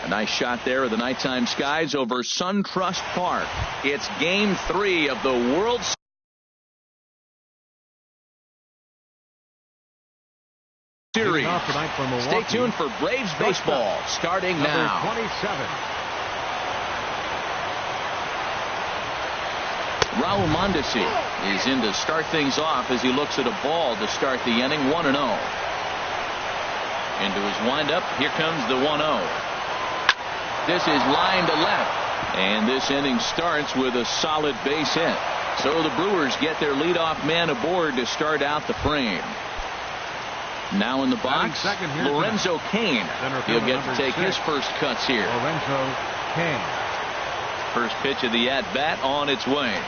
A nice shot there of the nighttime skies over SunTrust Park. It's Game 3 of the World Series. Stay tuned for Braves baseball starting now. 27. Raul Mondesi is in to start things off as he looks at a ball to start the inning. 1-0. Into his windup. Here comes the 1-0. This is line to left, and this inning starts with a solid base hit. So the Brewers get their leadoff man aboard to start out the frame. Now in the box, Lorenzo Cain. He'll get to take his first cuts here. Lorenzo Cain. First pitch of the at-bat on its way.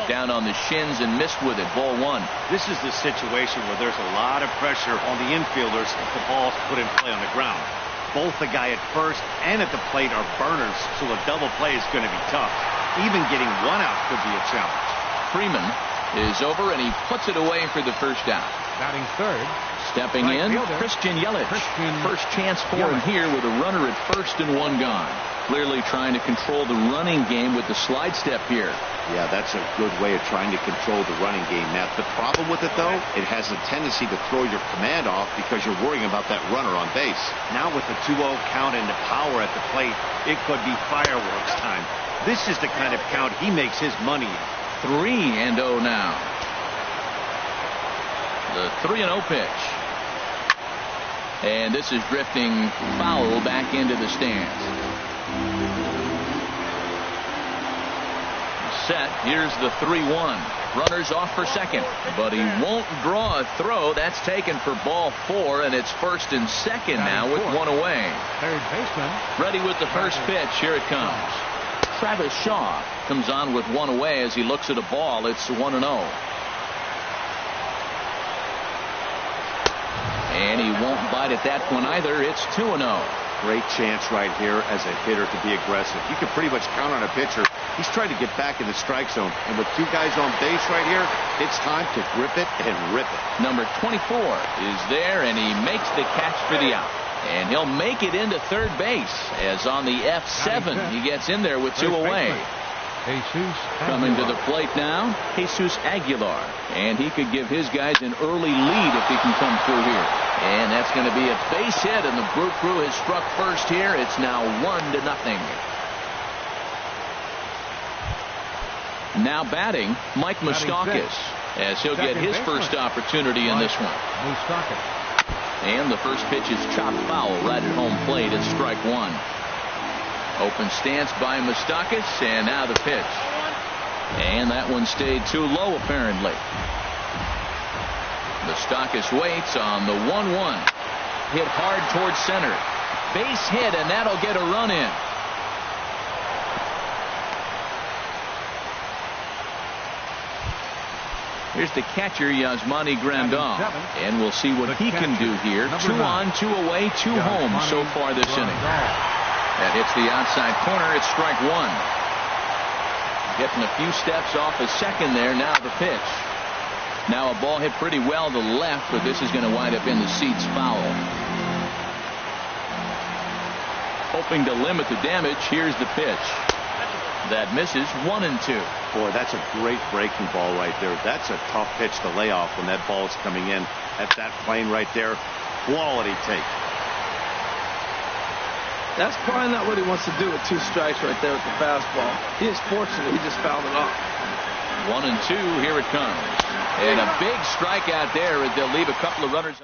Down on the shins and missed with it. Ball 1. This is the situation where there's a lot of pressure on the infielders if the ball's put in play on the ground. Both the guy at first and at the plate are burners, so a double play is going to be tough. Even getting one out could be a challenge. Freeman is over, and he puts it away for the first out. Batting third. Stepping in, Christian Yelich. First chance for him here with a runner at first and one gone. Clearly trying to control the running game with the slide step here. Yeah, that's a good way of trying to control the running game, Matt. The problem with it, though, it has a tendency to throw your command off because you're worrying about that runner on base. Now with the 2-0 count and the power at the plate, it could be fireworks time. This is the kind of count he makes his money in. 3-0 now. The 3-0 pitch. And this is drifting foul back into the stands. Set. Here's the 3-1. Runners off for second, but he won't draw a throw. That's taken for ball 4, and it's first and second now with one away. Third baseman. Ready with the first pitch. Here it comes. Travis Shaw comes on with one away as he looks at a ball. It's 1-0. And he won't bite at that one either. It's 2-0. Great chance right here as a hitter to be aggressive. You can pretty much count on a pitcher. He's trying to get back in the strike zone. And with 2 guys on base right here, it's time to grip it and rip it. Number 24 is there, and he makes the catch for the out. And he'll make it into third base as on the F7 he gets in there with 2 away. Coming to the plate now, Jesus Aguilar. And he could give his guys an early lead if he can come through here. And that's going to be a base hit, and the Brew Crew has struck first here. It's now 1-0. Now batting, Mike Moustakas, as he'll get his first opportunity in this one. And the first pitch is chopped foul right at home plate at strike 1. Open stance by Moustakas, and now the pitch. And that one stayed too low apparently. Moustakas waits on the 1-1. Hit hard towards center. Base hit, and that'll get a run in. Here's the catcher, Yasmani Grandal, and we'll see what he can do here. 2 on, 2 away, 2 home so far this inning. That hits the outside corner. It's strike 1. Getting a few steps off a second there. Now the pitch. Now a ball hit pretty well to the left, but this is going to wind up in the seats foul. Hoping to limit the damage. Here's the pitch. That misses. 1-2. Boy, that's a great breaking ball right there. That's a tough pitch to lay off when that ball is coming in at that plane right there. Quality take. That's probably not what he wants to do with 2 strikes right there with the fastball. He is fortunate he just fouled it off. 1-2. Here it comes. And a big strikeout there as they'll leave a couple of runners.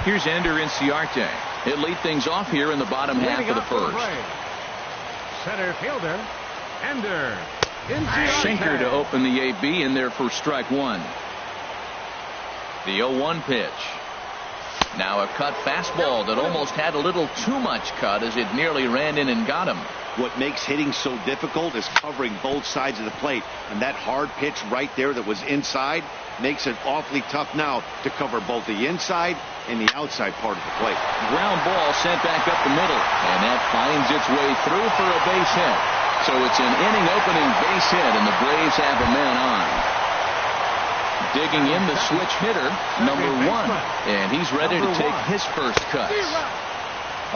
Here's Ender Inciarte. He'll lead things off here in the bottom half of the first. Center fielder, Ender Inciarte. Sinker to open the AB in there for strike 1. The 0-1 pitch. Now a cut fastball that almost had a little too much cut as it nearly ran in and got him. What makes hitting so difficult is covering both sides of the plate. And that hard pitch right there that was inside makes it awfully tough now to cover both the inside and the outside part of the plate. Ground ball sent back up the middle. And that finds its way through for a base hit. So it's an inning opening base hit, and the Braves have a man on. Digging in the switch hitter, number 1. And he's ready to take his first cuts.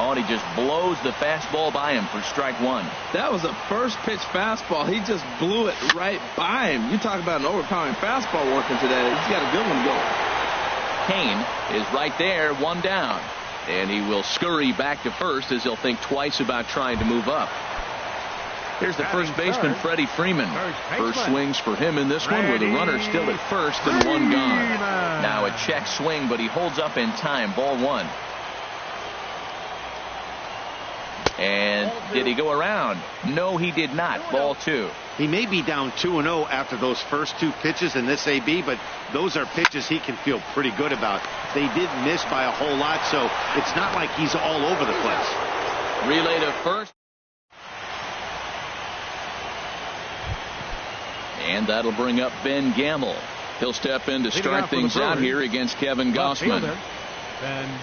Oh, and he just blows the fastball by him for strike one. That was a first pitch fastball. He just blew it right by him. You talk about an overpowering fastball working today. He's got a good one going. Kane is right there, one down. And he will scurry back to first as he'll think twice about trying to move up. Here's the first baseman, Freddie Freeman. First swings for him in this one with a runner still at first and one gone. Now a check swing, but he holds up in time. Ball one. And did he go around? No, he did not. Ball two. He may be down 2-0 after those first two pitches in this AB, but those are pitches he can feel pretty good about. They did miss by a whole lot, so it's not like he's all over the place. Relay to first. And that'll bring up Ben Gamble. He'll step in to start things out here against Kevin Gossman. Ben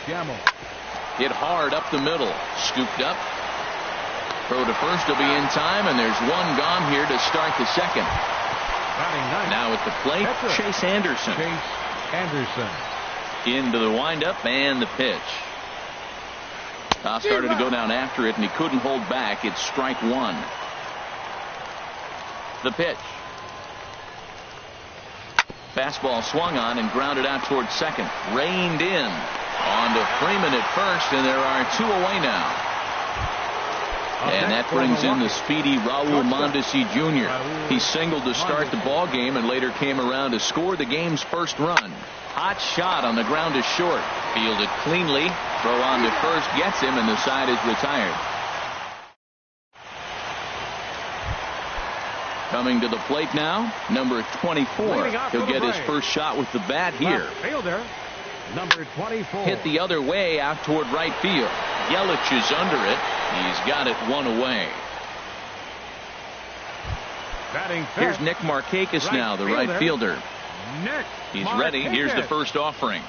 Gamble. Hit hard up the middle. Scooped up. Throw to first will be in time, and there's one gone here to start the second. Now at the plate, Chase Anderson. Into the windup and the pitch. Started to go down after it, and he couldn't hold back. It's strike one. The pitch. Fastball swung on and grounded out towards second. Reined in. On to Freeman at first, and there are two away now. And that brings in the speedy Raul Mondesi Jr. He singled to start the ball game and later came around to score the game's first run. Hot shot on the ground is short. Fielded cleanly. Throw on to first gets him, and the side is retired. Coming to the plate now, number 24. He'll get his first shot with the bat here. Fielder, number 24. Hit the other way out toward right field. Yelich is under it. He's got it one away. Here's Nick Markakis now, the right fielder. He's ready. Here's the first offering.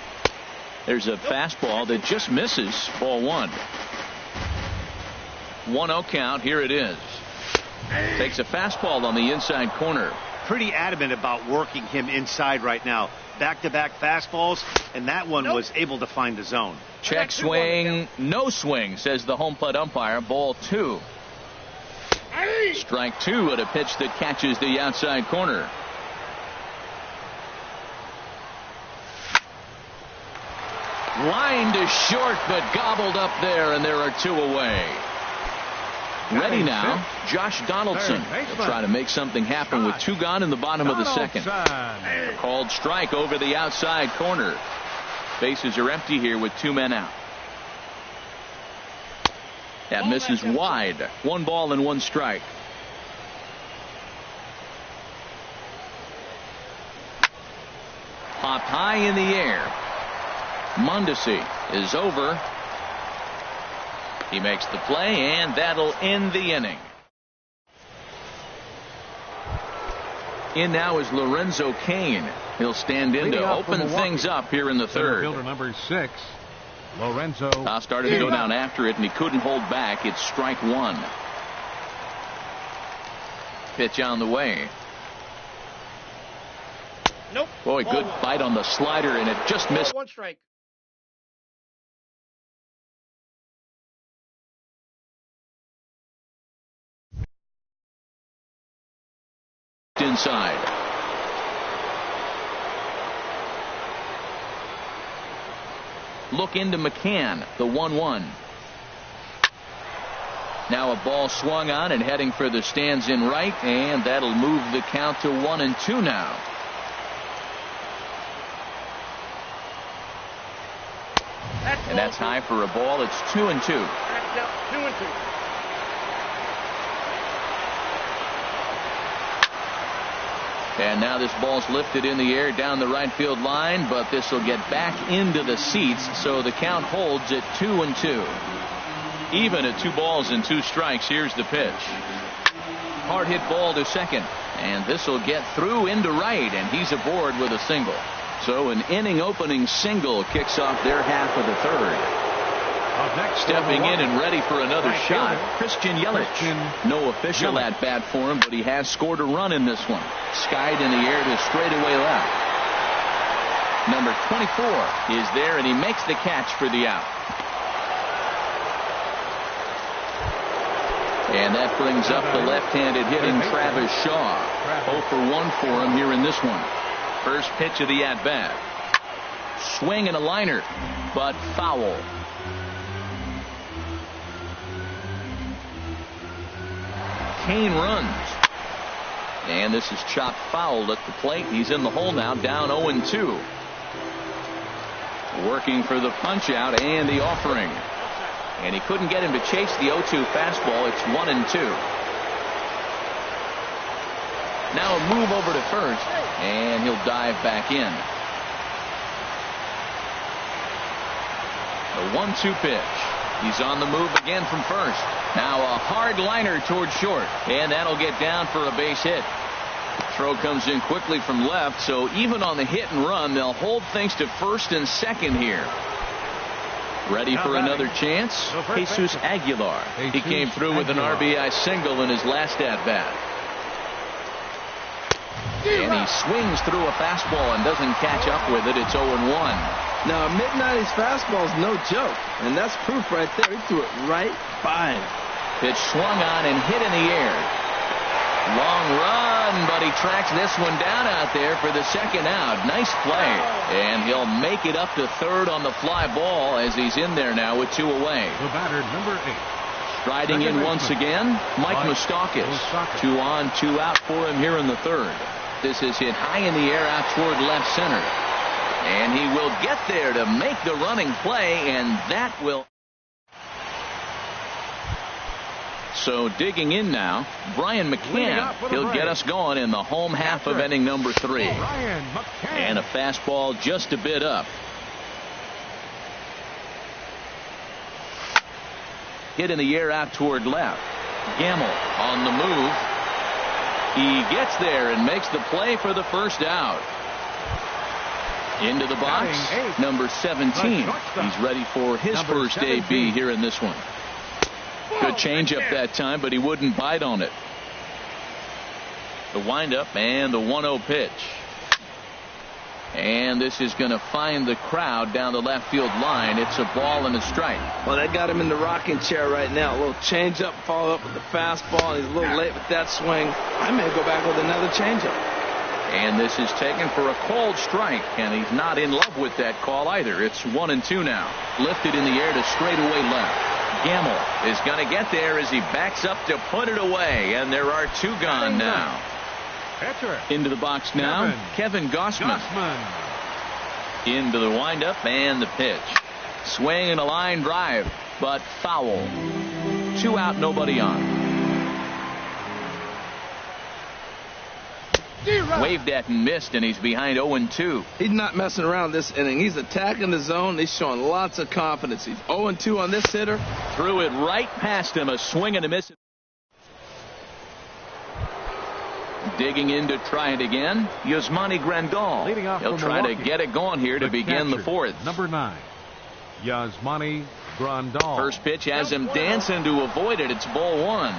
There's a fastball that just misses. Ball one. 1-0 count. Here it is. Takes a fastball on the inside corner. Pretty adamant about working him inside right now. Back-to-back fastballs, and that one was able to find the zone. Check swing, no swing, says the home plate umpire. Ball two. Strike two at a pitch that catches the outside corner. Line to short, but gobbled up there, and there are two away. Ready now, Josh Donaldson. He'll try to make something happen with two gone in the bottom of the second. A called strike over the outside corner. Bases are empty here with two men out. That misses wide. 1 ball and 1 strike. Popped high in the air. Mondesi is over. He makes the play, and that'll end the inning. In now is Lorenzo Cain. He'll stand in to open things up here in the third. Fielder number 6, Lorenzo. Started to go down after it, and he couldn't hold back. It's strike one. Pitch on the way. Nope. Boy, good bite on the slider, and it just missed. 1 strike. Inside. Look into McCann, the 1-1. Now a ball swung on and heading for the stands in right, and that'll move the count to 1-2 now. And that's high for a ball. It's 2-2. 2-2. And now this ball's lifted in the air down the right field line, but this will get back into the seats, so the count holds at 2-2. Even at 2 balls and 2 strikes. Here's the pitch. Hard hit ball to second, and this will get through into right, and he's aboard with a single. So an inning opening single kicks off their half of the third. Stepping in and ready for another shot, Christian Yelich. No official at bat for him, but he has scored a run in this one. Skied in the air to straightaway left. Number 24 is there, and he makes the catch for the out. And that brings up the left-handed hitting Travis Shaw. 0 for 1 for him here in this one. First pitch of the at-bat. Swing and a liner, but foul. Kane runs. And this is chopped foul at the plate. He's in the hole now, down 0-2. Working for the punch out and the offering. And he couldn't get him to chase the 0-2 fastball. It's 1-2. Now a move over to first, and he'll dive back in. The 1-2 pitch. He's on the move again from first. Now a hard liner towards short, and that'll get down for a base hit. Throw comes in quickly from left, so even on the hit and run, they'll hold things to first and second here. Ready for another chance? Jesus Aguilar. He came through with an RBI single in his last at-bat. And he swings through a fastball and doesn't catch up with it. It's 0-1. Now, a mid-90s fastball is no joke, and that's proof right there. He threw it right by him. Pitch swung on and hit in the air. Long run, but he tracks this one down out there for the second out. Nice play. And he'll make it up to third on the fly ball as he's in there now with 2 away. The batter, number 8. Striding in once again, Mike Moustakas. 2 on, 2 out for him here in the third. This is hit high in the air out toward left center. And he will get there to make the running play, and that will. So digging in now, Brian McCann. He'll get us going in the home half of inning number 3. And a fastball just a bit up. Hit in the air out toward left. Gamble on the move. He gets there and makes the play for the first out. Into the box, number 17. He's ready for his first AB here in this one. Good changeup that time, but he wouldn't bite on it. The windup and the 1-0 pitch. And this is going to find the crowd down the left field line. It's a ball and a strike. Well, that got him in the rocking chair right now. A little changeup, follow up with the fastball. He's a little late with that swing. I may go back with another changeup. And this is taken for a called strike, and he's not in love with that call either. It's 1-2 now. Lifted in the air to straightaway left. Gamble is going to get there as he backs up to put it away, and there are 2 gone now. Into the box now, Kevin Gausman. Into the windup and the pitch. Swing and a line drive, but foul. 2 out, nobody on. Waved at and missed, and he's behind 0-2. He's not messing around this inning. He's attacking the zone. He's showing lots of confidence. He's 0-2 on this hitter. Threw it right past him. A swing and a miss. Digging in to try it again, Yasmani Grandal. He'll try to get it going here to begin the 4th. Number 9, Yasmani Grandal. First pitch has him dancing to avoid it. It's ball 1.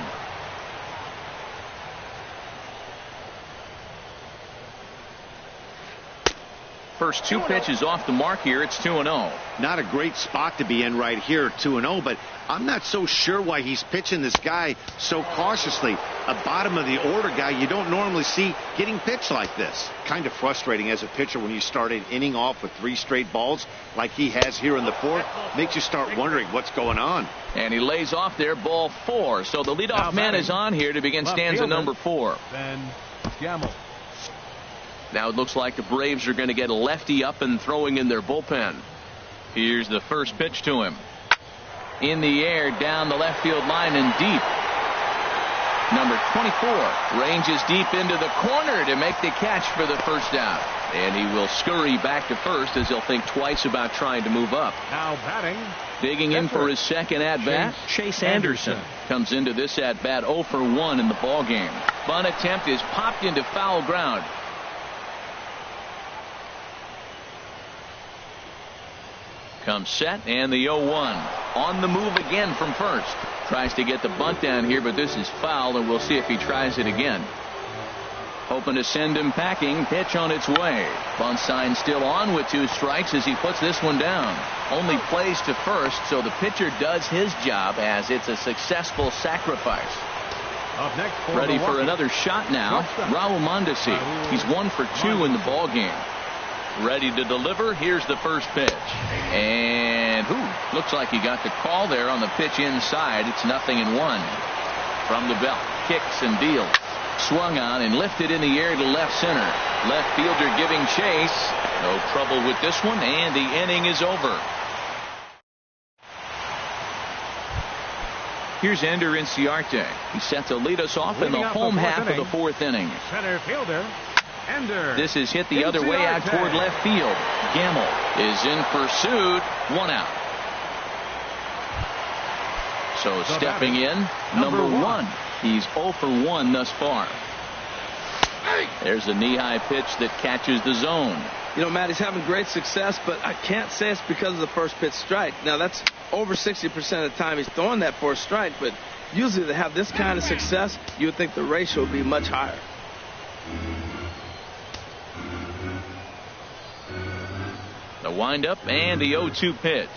First 2 pitches off the mark here. It's 2-0. Not a great spot to be in right here, 2-0, but I'm not so sure why he's pitching this guy so cautiously. A bottom of the order guy you don't normally see getting pitched like this. Kind of frustrating as a pitcher when you start an inning off with 3 straight balls like he has here in the 4th. Makes you start wondering what's going on. And he lays off there, ball 4. So the leadoff man is on here to begin stanza number 4. Then Gamble. Now it looks like the Braves are going to get a lefty up and throwing in their bullpen. Here's the first pitch to him. In the air, down the left field line and deep. Number 24 ranges deep into the corner to make the catch for the first out. And he will scurry back to first as he'll think twice about trying to move up. Now batting. Digging in for his second at-bat, Chase Anderson comes into this at-bat 0 for 1 in the ballgame. Bunt attempt is popped into foul ground. Comes set and the 0-1 on the move again from first. Tries to get the bunt down here, but this is foul, and we'll see if he tries it again. Hoping to send him packing. Pitch on its way. Bunt sign still on with 2 strikes as he puts this one down. Only plays to first, so the pitcher does his job as it's a successful sacrifice. Up next Ready for another shot now. Raul Mondesi. He's 1 for 2 in the ball game. Ready to deliver. Here's the first pitch. And looks like he got the call there on the pitch inside. It's 0-1. From the belt. Kicks and deals. Swung on and lifted in the air to left center. Left fielder giving chase. No trouble with this one, and the inning is over. Here's Ender Inciarte. He's set to lead us off in the home half of the 4th inning. Center fielder, Ender. This is hit the other way out toward left field. Gamble is in pursuit. 1 out. So stepping in, number 1. He's 0 for 1 thus far. There's a knee-high pitch that catches the zone. You know, Matt, he's having great success, but I can't say it's because of the first pitch strike. Now, that's over 60% of the time he's throwing that for a strike, but usually to have this kind of success, you would think the ratio would be much higher. The windup and the 0-2 pitch.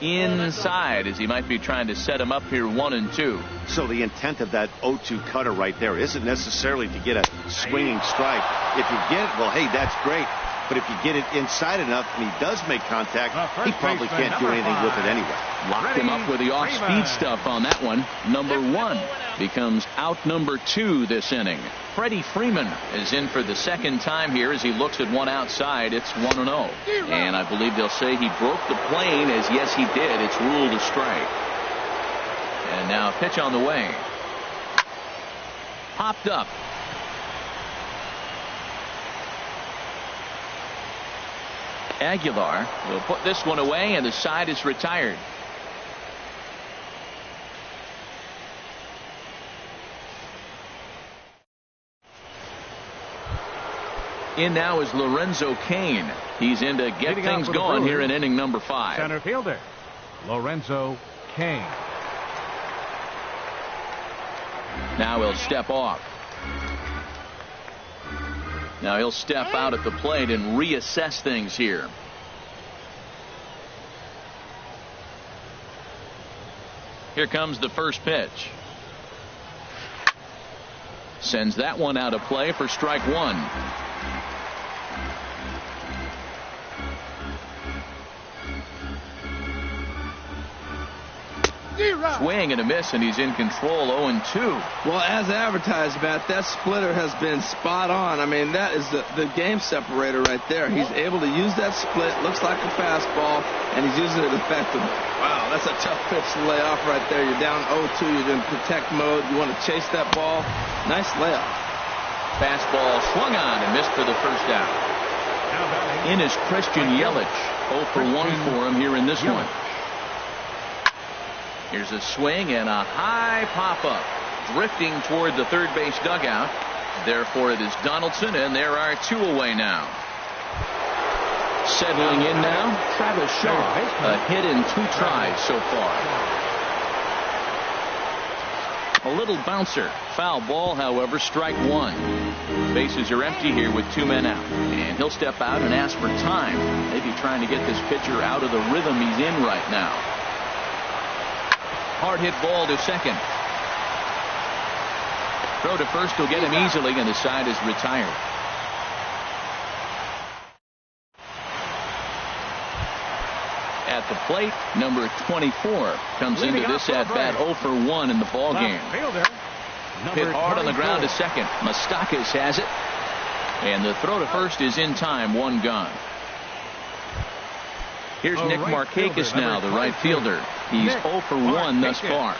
Inside as he might be trying to set him up here 1-2. So the intent of that 0-2 cutter right there isn't necessarily to get a swinging strike. If you get it, well, hey, that's great. But if you get it inside enough and he does make contact, he probably can't do anything with it anyway. Locked him up with the off-speed stuff on that one. Number 1 becomes out number 2 this inning. Freddie Freeman is in for the second time here as he looks at one outside. It's 1-0. And I believe they'll say he broke the plane, as yes he did. It's ruled a strike. And now a pitch on the way. Popped up. Aguilar will put this one away, and the side is retired. In now is Lorenzo Cain. He's in to get things going here in inning number 5. Center fielder, Lorenzo Cain. Now he'll step off. Now he'll step out at the plate and reassess things here. Here comes the first pitch. Sends that one out of play for strike 1. Swing and a miss, and he's in control. 0-2. Well, as advertised, Matt, that splitter has been spot on. I mean, that is the game separator right there. He's able to use that split. Looks like a fastball, and he's using it effectively. Wow, that's a tough pitch to lay off right there. You're down 0-2. You're in protect mode. You want to chase that ball. Nice layoff. Fastball swung on and missed for the first out. In is Christian Yelich. 0 for 1 for him here in this one. Here's a swing and a high pop-up. Drifting toward the third base dugout. Therefore, it is Donaldson, and there are 2 away now. Settling in now, Travis Shaw. A hit in 2 tries so far. A little bouncer. Foul ball, however, strike 1. Bases are empty here with 2 men out. And he'll step out and ask for time. Maybe trying to get this pitcher out of the rhythm he's in right now. Hard hit ball to second. Throw to first will get him easily, and the side is retired. At the plate, number 24 comes into this at-bat 0 for 1 in the ball game. Hit hard on the ground to second. Moustakas has it. And the throw to first is in time. 1 gone. Here's Nick Markakis now, the right fielder. He's 0 for 1 thus far.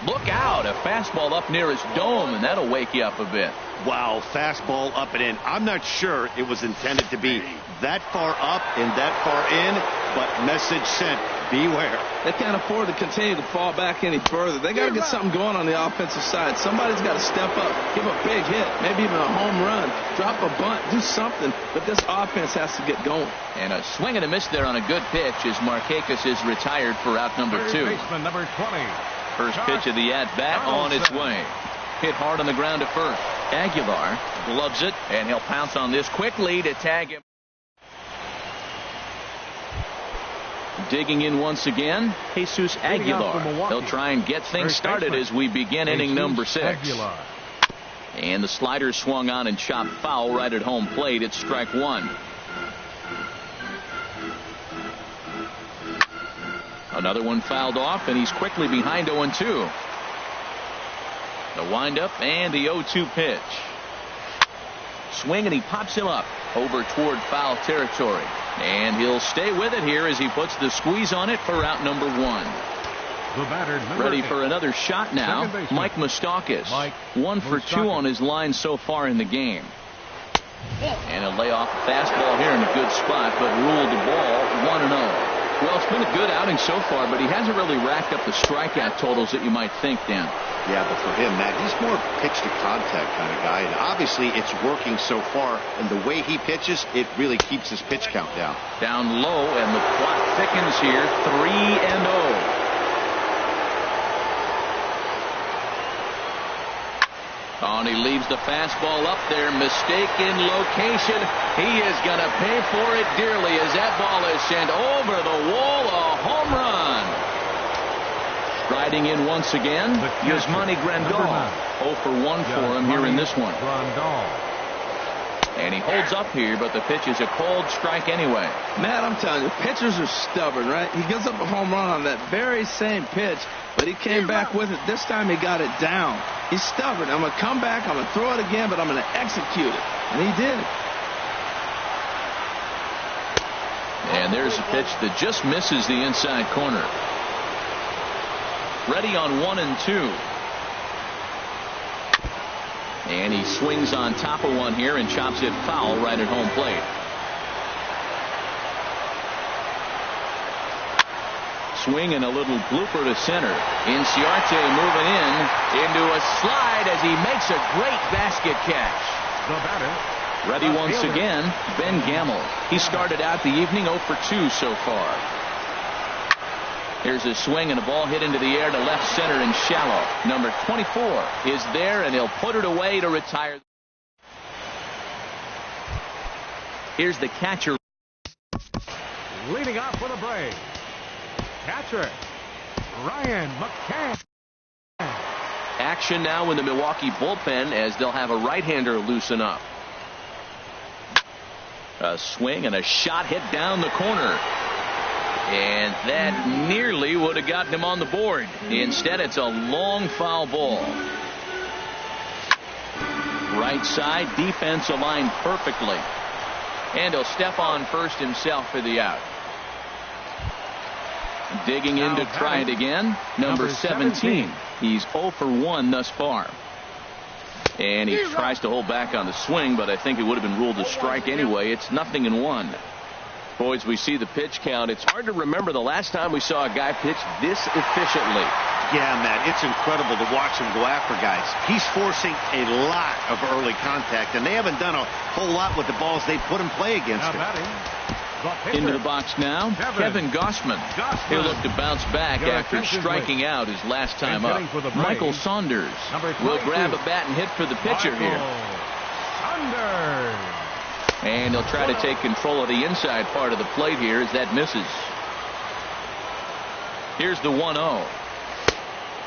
Look out, a fastball up near his dome, and that'll wake you up a bit. Wow, fastball up and in. I'm not sure it was intended to be that far up and that far in, but message sent. Beware. They can't afford to continue to fall back any further. They got to get something going on the offensive side. Somebody's got to step up, give a big hit, maybe even a home run, drop a bunt, do something. But this offense has to get going. And a swing and a miss there on a good pitch as Markakis is retired for out number 2. Baseman number 20. First pitch of the at-bat on its way. Hit hard on the ground to first. Aguilar gloves it, and he'll pounce on this quickly to tag him. Digging in once again, Jesus Aguilar. He'll try and get things started as we begin inning number 6. And the slider swung on and chopped foul right at home plate. It's strike 1. Another one fouled off, and he's quickly behind 0-2. The windup and the 0-2 pitch. Swing, and he pops him up over toward foul territory. And he'll stay with it here as he puts the squeeze on it for out number 1. The batter, ready for another shot now. Mike Moustakas. 1 for 2 on his line so far in the game. And he'll lay off a fastball here in a good spot, but ruled the ball 1-0. Well, it's been a good outing so far, but he hasn't really racked up the strikeout totals that you might think, Dan. Yeah, but for him, Matt, he's more pitch to contact kind of guy, and obviously it's working so far, and the way he pitches, it really keeps his pitch count down. Down low, and the clock thickens here, 3-0. Oh, and he leaves the fastball up there. Mistaken location. He is going to pay for it dearly as that ball is sent over the wall. A home run. Riding in once again, Yasmani Grandal. 0 for 1 for him here in this one. And he holds up here, but the pitch is a cold strike anyway. Matt, I'm telling you, pitchers are stubborn, right? He gives up a home run on that very same pitch, but he came back with it. This time he got it down. He's stubborn. I'm going to come back, I'm going to throw it again, but I'm going to execute it. And he did. And there's a pitch that just misses the inside corner. Ready on 1-2. And he swings on top of one here and chops it foul right at home plate. Swing and a little blooper to center. Inciarte moving into a slide as he makes a great basket catch. The batter. Ready once again, Ben Gamel. He started out the evening 0 for 2 so far. Here's a swing and a ball hit into the air to left center and shallow. Number 24 is there, and he'll put it away to retire. Here's the catcher. Leading off for the Braves. Catcher, Ryan McCann. Action now in the Milwaukee bullpen as they'll have a right-hander loosen up. A swing and a shot hit down the corner. And that nearly would have gotten him on the board. Instead, it's a long foul ball. Right side, defense aligned perfectly. And he'll step on first himself for the out. Digging in to try it again. Number 17. He's 0 for 1 thus far. And he tries to hold back on the swing, but I think it would have been ruled a strike anyway. It's 0-1. Boys, we see the pitch count. It's hard to remember the last time we saw a guy pitch this efficiently. Yeah, Matt, it's incredible to watch him go after guys. He's forcing a lot of early contact, and they haven't done a whole lot with the balls they put in play against him. Into the box now, Kevin Gossman. He'll look to bounce back after striking out his last time up. Michael Saunders will grab a bat and hit for the pitcher here. And he'll try to take control of the inside part of the plate here as that misses. Here's the 1-0.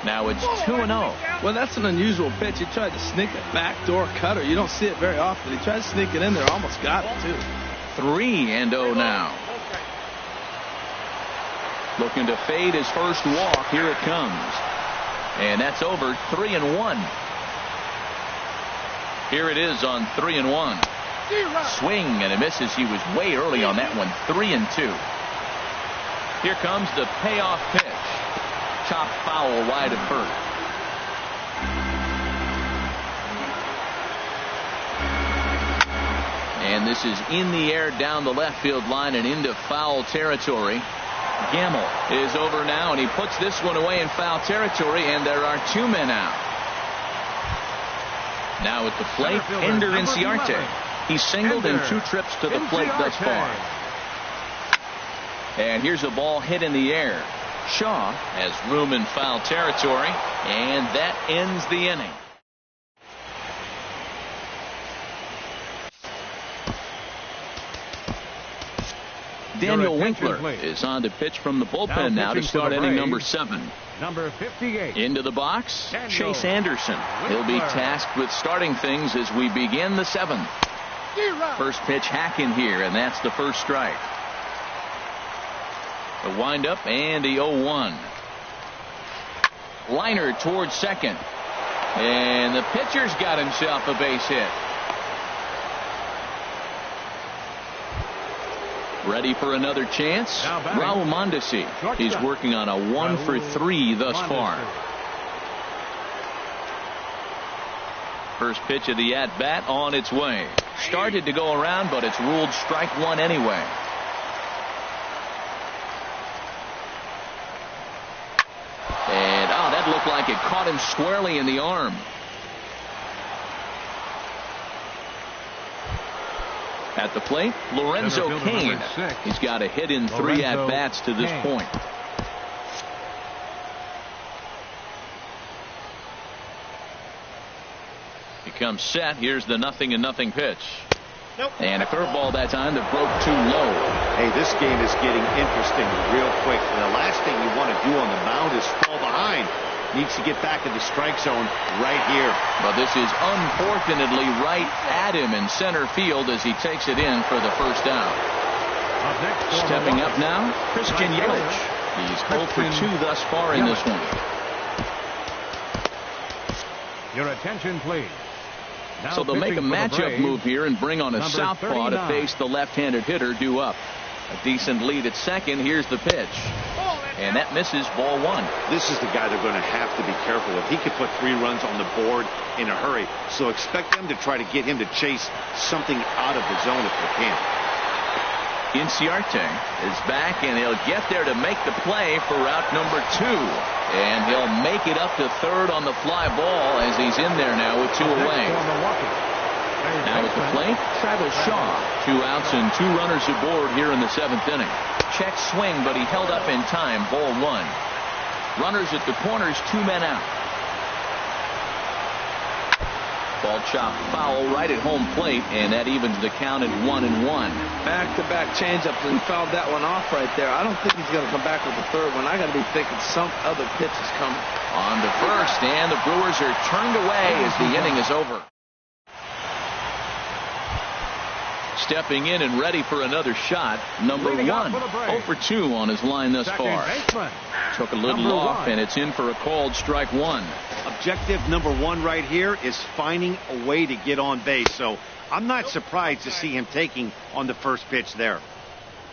Now it's 2-0. Well, that's an unusual pitch. He tried to sneak a backdoor cutter. You don't see it very often. He tried to sneak it in there. Almost got it, too. 3-0 now. Looking to fade his first walk. Here it comes. And that's over. 3-1. Here it is on 3-1. Swing and it misses. He was way early on that one. 3-2. Here comes the payoff pitch. Chop foul wide of first. And this is in the air down the left field line and into foul territory. Gamel is over now, and he puts this one away in foul territory, and there are 2 men out. Now at the plate, Ender Inciarte. He's singled in 2 trips to the plate thus far. And here's a ball hit in the air. Shaw has room in foul territory, and that ends the inning. Daniel Winkler is on to pitch from the bullpen now to start inning number 7. Number 58. Into the box, Daniel Chase Anderson. He'll be tasked with starting things as we begin the 7th. First pitch hacking here, and that's the first strike. The windup and the 0-1. Liner towards second. And the pitcher's got himself a base hit. Ready for another chance? Raul Mondesi. He's working on a 1-for-3 thus far. First pitch of the at-bat on its way. Started to go around, but it's ruled strike 1 anyway. And, that looked like it caught him squarely in the arm. At the plate, Lorenzo Cain. He's got a hit in 3 at-bats to this point. He comes set. Here's the 0-0 pitch. Nope. And a curveball that time that broke too low. Hey, this game is getting interesting real quick. The last thing you want to do on the mound is fall behind. Needs to get back in the strike zone right here. But this is unfortunately right at him in center field as he takes it in for the first out. Stepping up now, Christian Yelich. He's 0 for 2 thus far in this one. Your attention, please. Now so they'll make a matchup move here and bring on a southpaw to face the left-handed hitter due up. A decent lead at second. Here's the pitch. And that misses, ball 1. This is the guy they're going to have to be careful with. He could put 3 runs on the board in a hurry. So expect them to try to get him to chase something out of the zone if they can. Inciarte is back, and he'll get there to make the play for route number 2. And he'll make it up to third on the fly ball as he's in there now with 2 away. Now at the plate, Travis Shaw. 2 outs and 2 runners aboard here in the 7th inning. Check swing, but he held up in time. Ball 1. Runners at the corners, 2 men out. Ball chopped foul right at home plate, and that evens the count at 1-1. Back-to-back changeups, and fouled that one off right there. I don't think he's going to come back with the third one. I got to be thinking some other pitch is coming. On to first, and the Brewers are turned away as the inning is over. Stepping in and ready for another shot, number 1. 0 for 2 on his line thus far. Took a little off, and it's in for a called strike 1. Objective number 1 right here is finding a way to get on base. So I'm not surprised to see him taking on the first pitch there.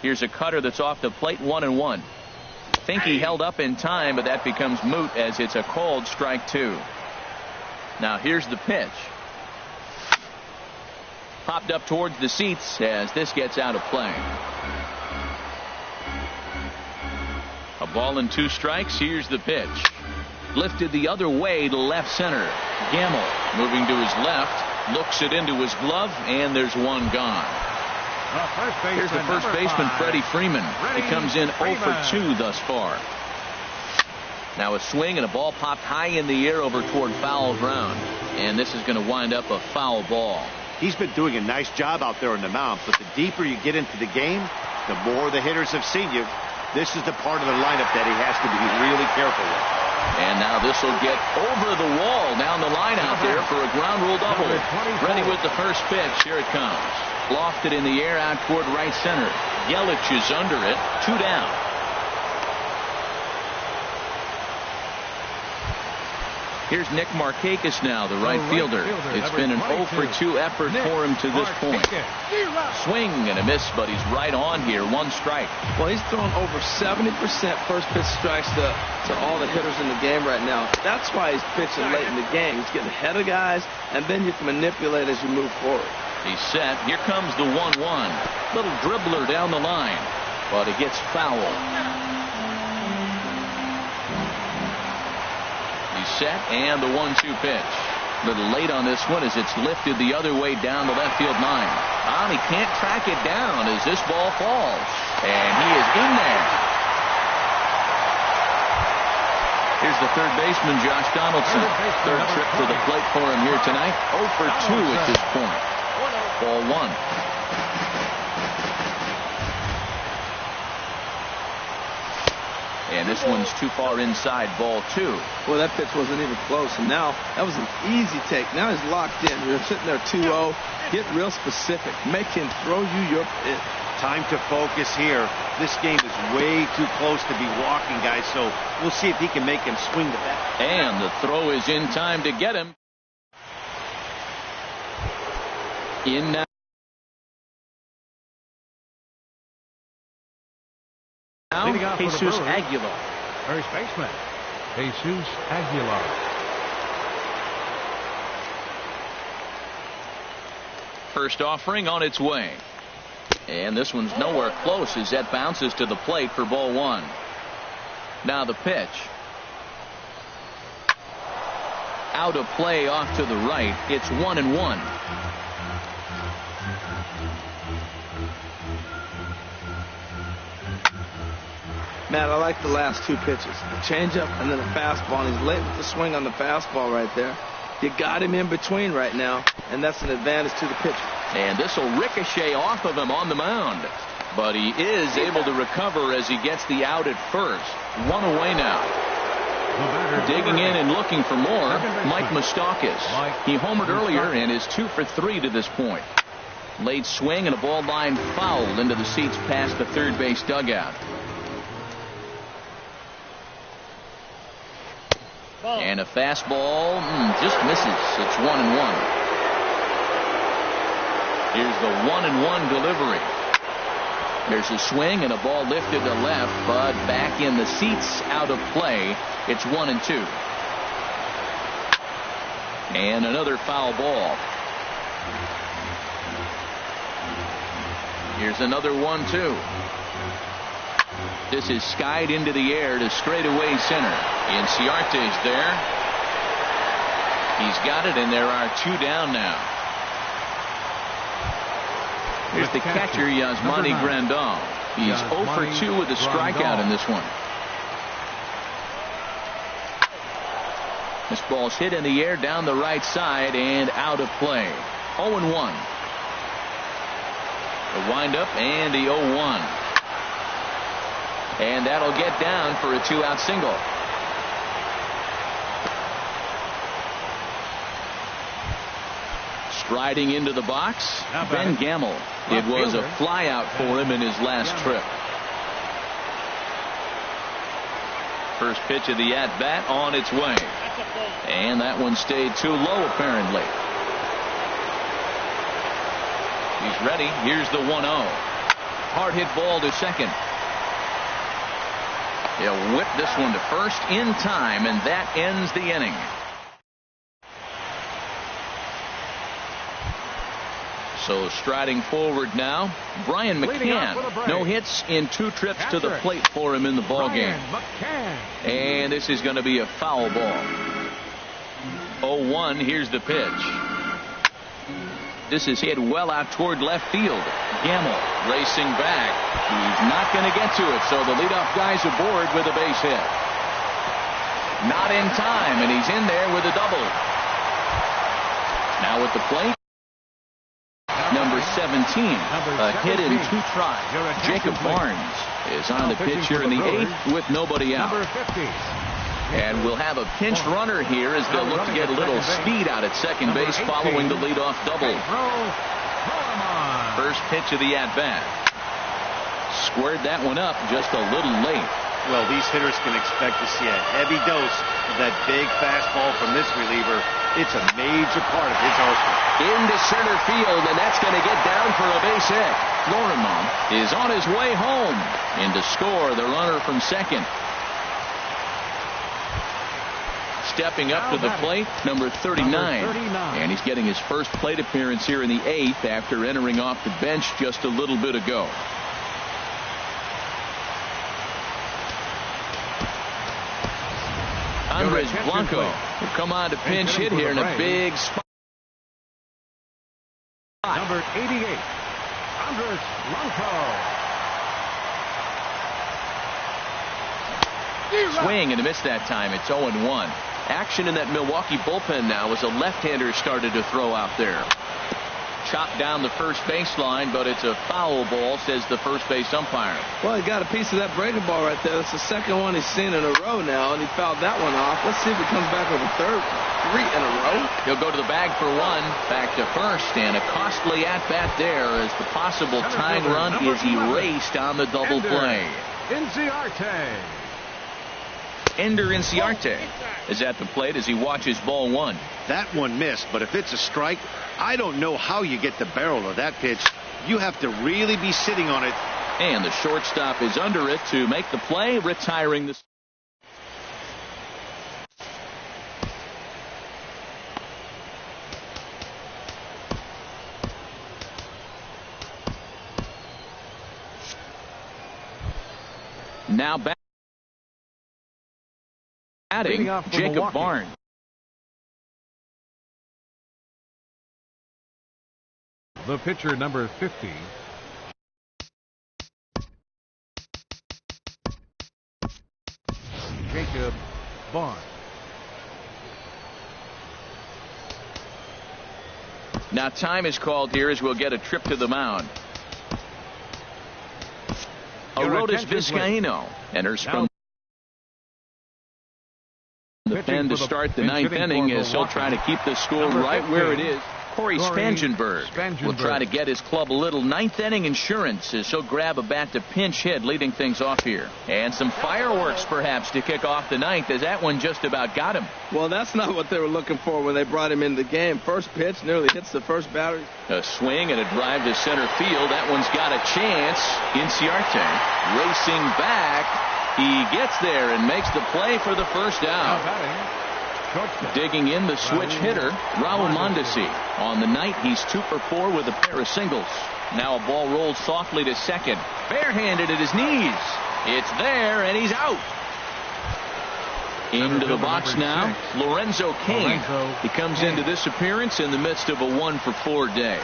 Here's a cutter that's off the plate, 1-1. Think he held up in time, but that becomes moot as it's a called strike 2. Now here's the pitch. Popped up towards the seats as this gets out of play. A ball and 2 strikes. Here's the pitch. Lifted the other way to left center. Gamble moving to his left. Looks it into his glove, and there's 1 gone. Here's the first baseman, Freddie Freeman. He comes in 0 for 2 thus far. Now a swing and a ball popped high in the air over toward foul ground. And this is going to wind up a foul ball. He's been doing a nice job out there on the mound, but the deeper you get into the game, the more the hitters have seen you. This is the part of the lineup that he has to be really careful with. And now this will get over the wall down the line out there for a ground rule double. Ready with the first pitch. Here it comes. Lofted in the air out toward right center. Yelich is under it. 2 down. Here's Nick Markakis now, the right fielder. It's been an 0 for 2 effort for him to this point. Swing and a miss, but he's right on here. 1 strike. Well, he's thrown over 70% first pitch strikes to all the hitters in the game right now. That's why he's pitching late in the game. He's getting ahead of guys, and then you can manipulate as you move forward. He's set. Here comes the 1-1. Little dribbler down the line, but it gets foul. Set and the 1-2 pitch. A little late on this one as it's lifted the other way down the left field line. He can't track it down as this ball falls. And he is in there. Here's the third baseman, Josh Donaldson. Third trip to the plate for him here tonight. 0 for 2 at this point. Ball 1. And this one's too far inside, ball 2. Well, that pitch wasn't even close, and now that was an easy take. Now he's locked in. You're sitting there 2-0. Get real specific. Make him throw you your pitch. Time to focus here. This game is way too close to be walking, guys, so we'll see if he can make him swing the bat. And the throw is in time to get him. In now. Jesus Aguilar. First baseman, Jesus Aguilar. First offering on its way. And this one's nowhere close as that bounces to the plate for ball 1. Now the pitch. Out of play off to the right. It's 1-1. Matt, I like the last 2 pitches. A changeup and then a fastball. And he's late with the swing on the fastball right there. You got him in between right now, and that's an advantage to the pitcher. And this will ricochet off of him on the mound. But he is able to recover as he gets the out at first. 1 away now. Digging in and looking for more, Mike Moustakas. He homered earlier and is 2 for 3 to this point. Late swing and a ball line fouled into the seats past the third base dugout. And a fastball just misses. It's 1-1. Here's the 1-1 delivery. There's a swing and a ball lifted to left, but back in the seats, out of play. It's 1-2. And another foul ball. Here's another 1-2. This is skied into the air to straightaway center. Inciarte's there. He's got it, and there are 2 down now. Here's the catcher, Yasmani Grandal. He's 0 for 2 with a strikeout in this one. This ball's hit in the air down the right side and out of play. 0-1. The windup and the 0-1. And that'll get down for a 2-out single. Striding into the box, Ben Gamel. It was a fly out for him in his last trip. First pitch of the at-bat on its way. And that one stayed too low, apparently. He's ready. Here's the 1-0. Hard hit ball to second. He'll whip this one to first in time, and that ends the inning. So striding forward now, Brian McCann. No hits in 2 trips to the plate for him in the ballgame. And this is going to be a foul ball. 0-1. Here's the pitch. This is hit well out toward left field. Gamel racing back. He's not going to get to it, so the leadoff guy's aboard with a base hit. Not in time, and he's in there with a double. Now at the plate, number 17, a hit in 2 tries. Jacob Barnes is on the pitch here in the 8th with nobody out. And we'll have a pinch runner here as they'll look to get a little speed out at second base following the leadoff double. First pitch of the at-bat. Squared that one up just a little late. Well, these hitters can expect to see a heavy dose of that big fastball from this reliever. It's a major part of his arsenal. Into center field, and that's going to get down for a base hit. Florimon is on his way home. And to score the runner from second. Stepping up to the plate, number 39. And he's getting his first plate appearance here in the 8th after entering off the bench just a little bit ago. Andres Blanco will come on to pinch hit here in a big spot. Number 88, Andres Blanco. Swing and a miss that time. It's 0-1. Action in that Milwaukee bullpen now as a left-hander started to throw out there. chopped down the first baseline, but it's a foul ball, says the first base umpire. Well, he got a piece of that breaking ball right there. That's the second one he's seen in a row now, and he fouled that one off. Let's see if he comes back with a third one. 3 in a row. He'll go to the bag for one. Back to first, and a costly at-bat there as the possible tying run is erased on the double play. Ender Inciarte is at the plate as he watches ball one. That one missed, but if it's a strike, I don't know how you get the barrel of that pitch. You have to really be sitting on it. And the shortstop is under it to make the play, retiring the... Now batting, Jacob Barnes. The pitcher, number 50. Jacob Barnes. Now time is called here as we'll get a trip to the mound. Arodys Vizcaíno enters from the pen to start the ninth inning as he'll try to keep the score right where it is. Corey Spangenberg will try to get his club a little ninth inning insurance as he'll grab a bat to pinch hit, leading things off here. And some fireworks perhaps to kick off the ninth, as that one just about got him. Well, that's not what they were looking for when they brought him into the game. First pitch nearly hits the first batter. A swing and a drive to center field. That one's got a chance. Inciarte racing back. He gets there and makes the play for the first out. Digging in the switch hitter, Raul Mondesi. On the night, he's 2 for 4 with a pair of singles. Now a ball rolled softly to second. Barehanded at his knees. It's there, and he's out. Into the box now, Lorenzo Cain. He comes into this appearance in the midst of a 1 for 4 day.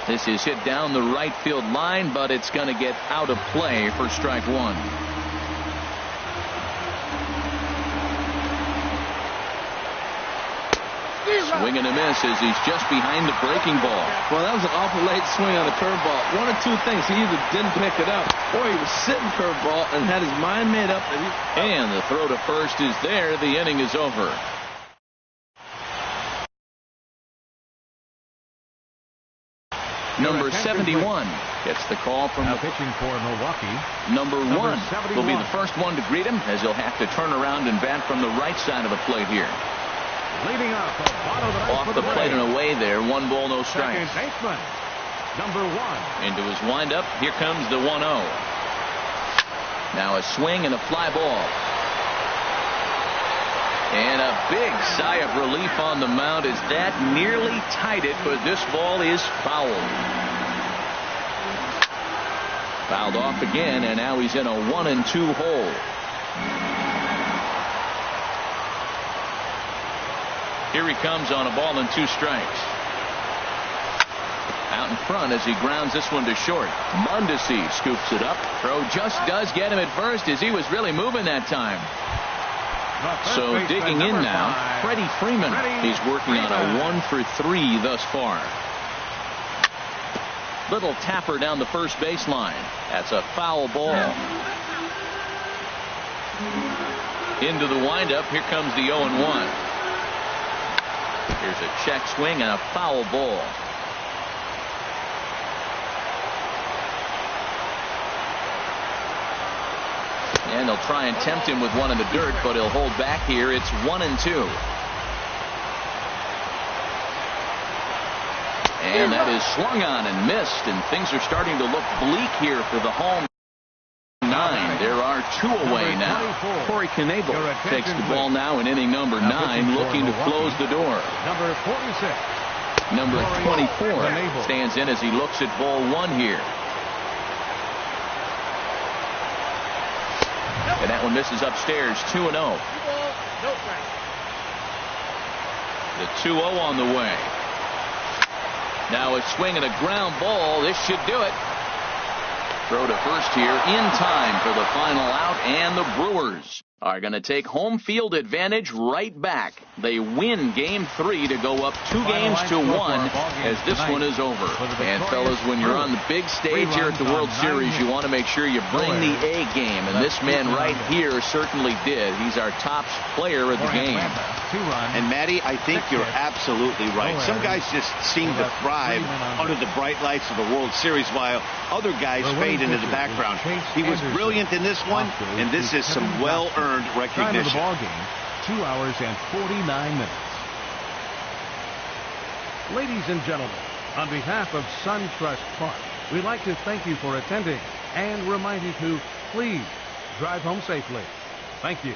This is hit down the right field line, but it's going to get out of play for strike one. Swing and a miss as he's just behind the breaking ball. Well, that was an awful late swing on a curveball. One or two things. He either didn't pick it up or he was sitting curveball and had his mind made up. And the throw to first is there. The inning is over. Number 71 gets the call from now pitching for Milwaukee. Number 1 will be the first one to greet him as he'll have to turn around and bat from the right side of the plate here. Leading off off the plate and away there. 1 ball, no strikes. Second baseman, number 1. Into his windup. Here comes the 1-0. Now a swing and a fly ball. And a big sigh of relief on the mound as that nearly tied it, but this ball is fouled. Fouled off again, and now he's in a 1-2 hole. Here he comes on a ball and 2 strikes. Out in front as he grounds this one to short. Mondesi scoops it up. Throw just does get him at first as he was really moving that time. So digging in now, Freddie Freeman. He's working on a 1 for 3 thus far. Little tapper down the first baseline. That's a foul ball. Into the windup. Here comes the 0-1. Here's a check swing and a foul ball. And they'll try and tempt him with one in the dirt, but he'll hold back here. It's 1-2. And that is swung on and missed, and things are starting to look bleak here for the home 9. There are 2 away now. Corey Knebel takes the ball now in inning number 9, looking to close the door. Number 46. Number 24 stands in as he looks at ball 1 here. And that one misses upstairs. 2-0. The 2-0 on the way. Now a swing and a ground ball. This should do it. Throw to first here in time for the final out, and the Brewers are going to take home field advantage right back. They win Game 3 to go up 2-1 as this one is over. And, fellas, when you're on the big stage here at the World Series, you want to make sure you bring the A game. And this man right here certainly did. He's our top player of the game. And, Matty, I think you're absolutely right. Some guys just seem to thrive under the bright lights of the World Series while other guys fade into the background. He was brilliant in this one, and this is some well-earned recognition. Time of the ball game, 2 hours and 49 minutes. Ladies and gentlemen, on behalf of SunTrust Park, we'd like to thank you for attending and remind you to please drive home safely. Thank you.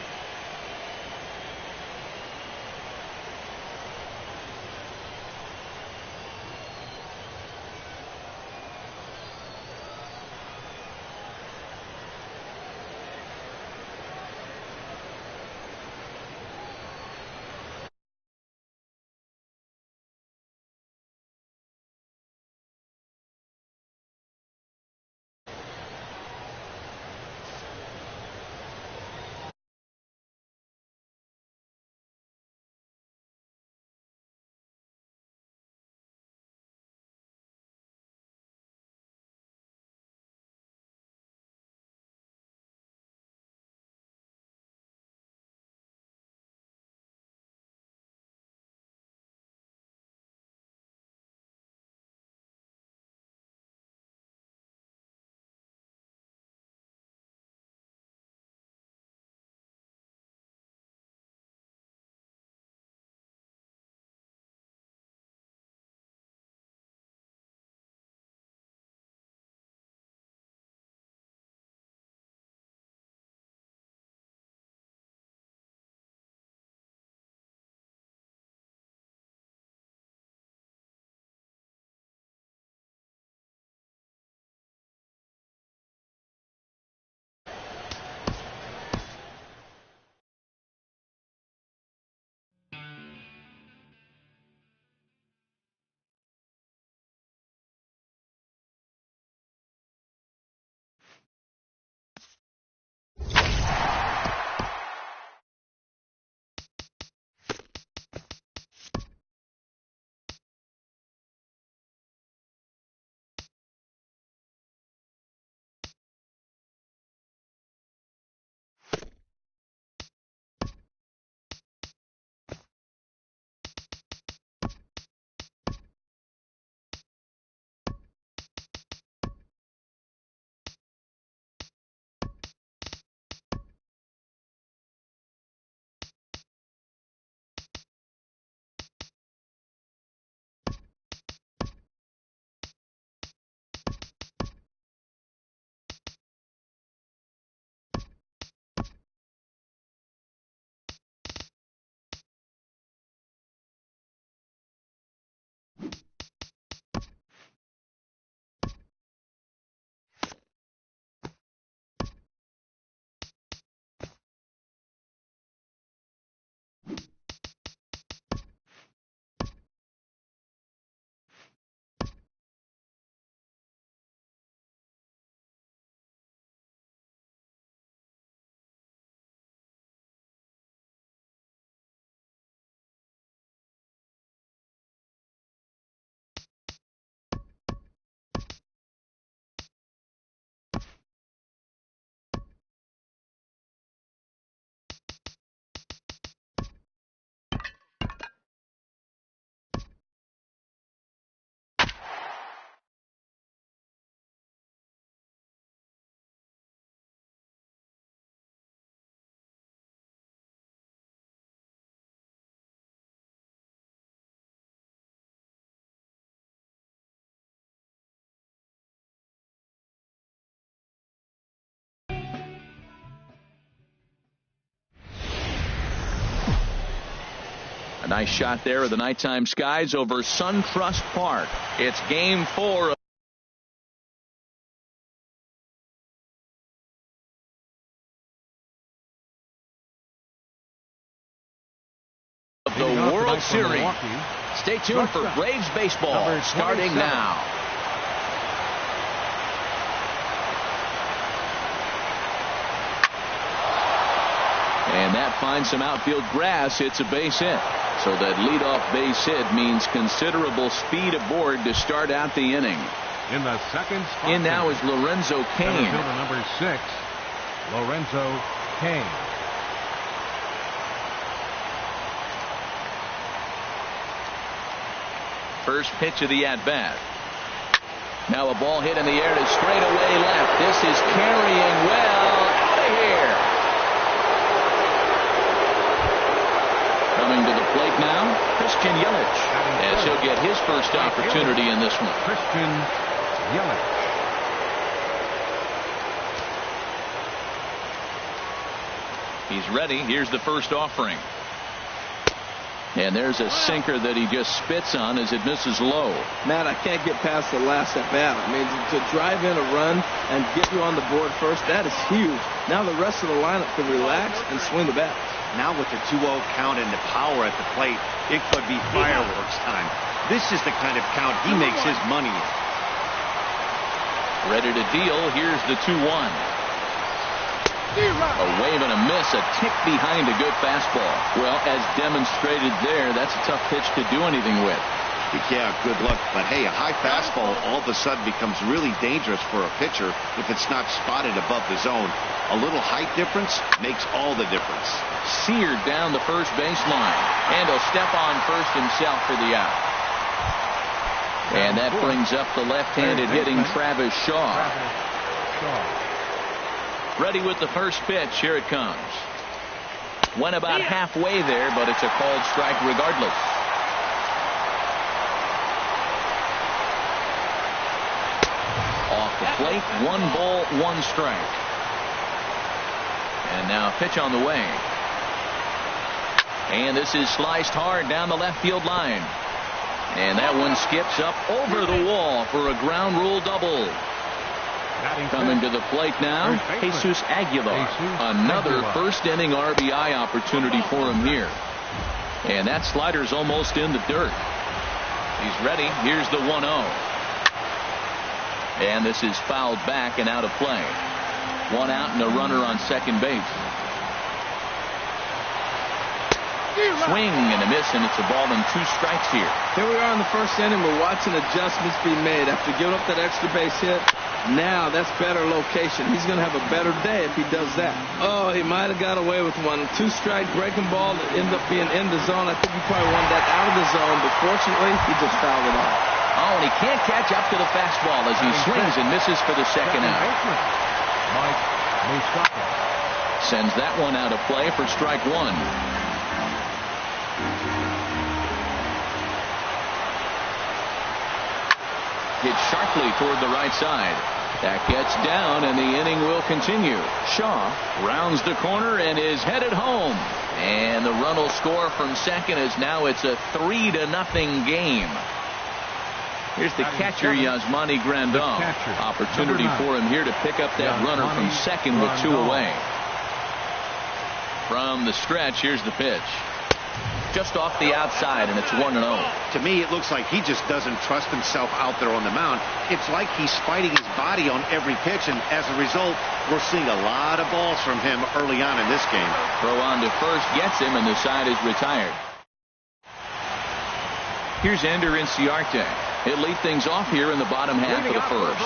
A nice shot there of the nighttime skies over SunTrust Park. It's Game 4 of the World Series. Stay tuned for Braves baseball starting now. find some outfield grass. It's a base hit. So that leadoff base hit means considerable speed aboard to start out the inning. In the second spot. In now is Lorenzo Cain. Fielder number 6, Lorenzo Cain. First pitch of the at-bat. Now a ball hit in the air to straightaway left. This is carrying well out of here. Coming to the plate now, Christian Yelich, as he'll get his first opportunity in this one. Christian Yelich. He's ready. Here's the first offering. And there's a sinker that he just spits on as it misses low. Matt, I can't get past the last at bat. I mean, to drive in a run and get you on the board first, that is huge. Now the rest of the lineup can relax and swing the bat. Now with the 2-0 count and the power at the plate, it could be fireworks time. This is the kind of count he makes his money in. Ready to deal. Here's the 2-1. A wave and a miss, a tick behind a good fastball. Well, as demonstrated there, that's a tough pitch to do anything with. Yeah, good luck. But hey, a high fastball all of a sudden becomes really dangerous for a pitcher if it's not spotted above the zone. A little height difference makes all the difference. Seared down the first baseline. And he'll step on first himself for the out. And that brings up the left-handed hitting Travis Shaw. Ready with the first pitch. Here it comes. Went about halfway there, but it's a called strike regardless. Off the plate, 1 ball, 1 strike. And now a pitch on the way. And this is sliced hard down the left field line. And that one skips up over the wall for a ground rule double. Coming to the plate now, Jesus Aguilar. Another first inning RBI opportunity for him here. And that slider's almost in the dirt. He's ready. Here's the 1-0. And this is fouled back and out of play. 1 out and a runner on second base. Swing and a miss, and it's a ball and 2 strikes here. Here we are in the first inning. We're watching adjustments be made after giving up that extra base hit. Now that's better location. He's going to have a better day if he does that. Oh, he might have got away with one. 2-strike breaking ball that ended up being in the zone. I think he probably wanted that out of the zone, but fortunately he just fouled it off. Oh, and he can't catch up to the fastball as he swings and misses for the second out. Sends that one out of play for strike 1. Hit sharply toward the right side. That gets down, and the inning will continue. Shaw rounds the corner and is headed home. And the run will score from second as now it's a 3-0 game. Here's the catcher, Yasmani Grandal. Opportunity for him here to pick up that runner from second with 2 away. From the stretch, here's the pitch. Just off the outside, and it's 1-0. To me, it looks like he just doesn't trust himself out there on the mound. It's like he's fighting his body on every pitch, and as a result, we're seeing a lot of balls from him early on in this game. Throw on to first gets him, and the side is retired. Here's Ender Inciarte. He'll lead things off here in the bottom half of the first.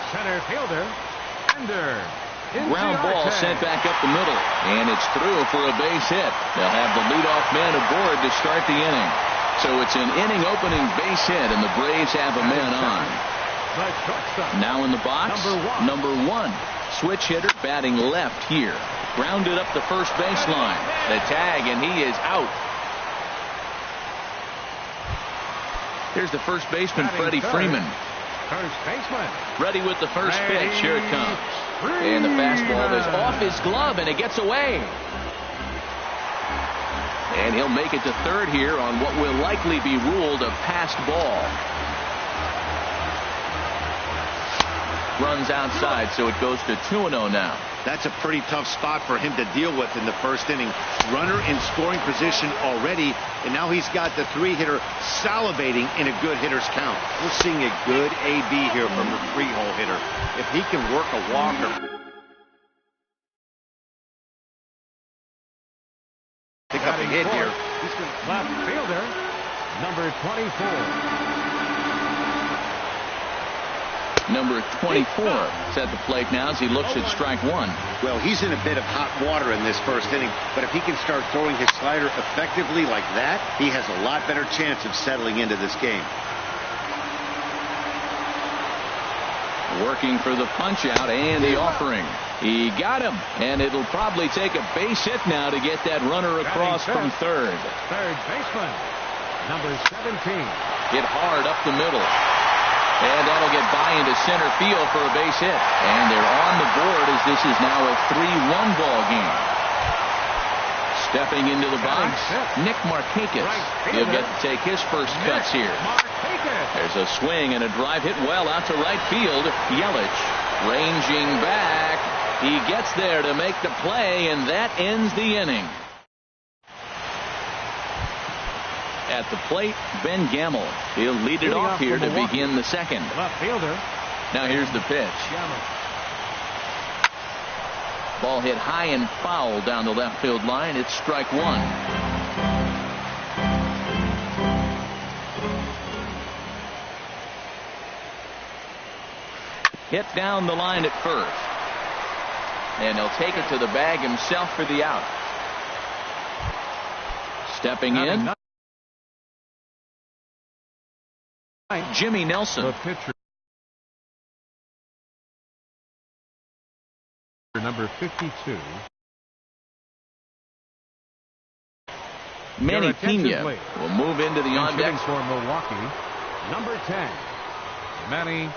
Center fielder, Ender. Ground ball sent back up the middle, and it's through for a base hit. They'll have the leadoff man aboard to start the inning. So it's an inning opening base hit, and the Braves have a man on. Now in the box, number 1. Switch hitter batting left here. Grounded up the first baseline. The tag, and he is out. Here's the first baseman, Freddie Freeman. First baseman. Ready with the first pitch. Here it comes. And the fastball is off his glove, and it gets away. And he'll make it to third here on what will likely be ruled a passed ball. Runs outside, so it goes to 2-0 now. That's a pretty tough spot for him to deal with in the first inning. Runner in scoring position already, and now he's got the 3-hitter salivating in a good hitter's count. We're seeing a good AB here from the 3-hole hitter. If he can work a walker something in here. He's the left fielder, number 24. Number 24 is at the plate now as he looks at strike one. Well, he's in a bit of hot water in this first inning, but if he can start throwing his slider effectively like that, he has a lot better chance of settling into this game. Working for the punch out and the offering. He got him, and it'll probably take a base hit now to get that runner across from third. Third baseman, number 17. Hit hard up the middle. And that'll get by into center field for a base hit. And they're on the board as this is now a 3-1 ball game. Stepping into the box, Nick Markakis. He'll get to take his first cuts here. There's a swing and a drive hit well out to right field. Yelich ranging back. He gets there to make the play, and that ends the inning. At the plate, Ben Gamel. He'll lead it off here to begin the second. Left fielder. Now here's the pitch. Ball hit high and foul down the left field line. It's strike one. Hit down the line at first. And he'll take it to the bag himself for the out. Stepping in, Jimmy Nelson. The pitcher, number 52. Manny Pena will move into the on deck for Milwaukee. Number 10, Manny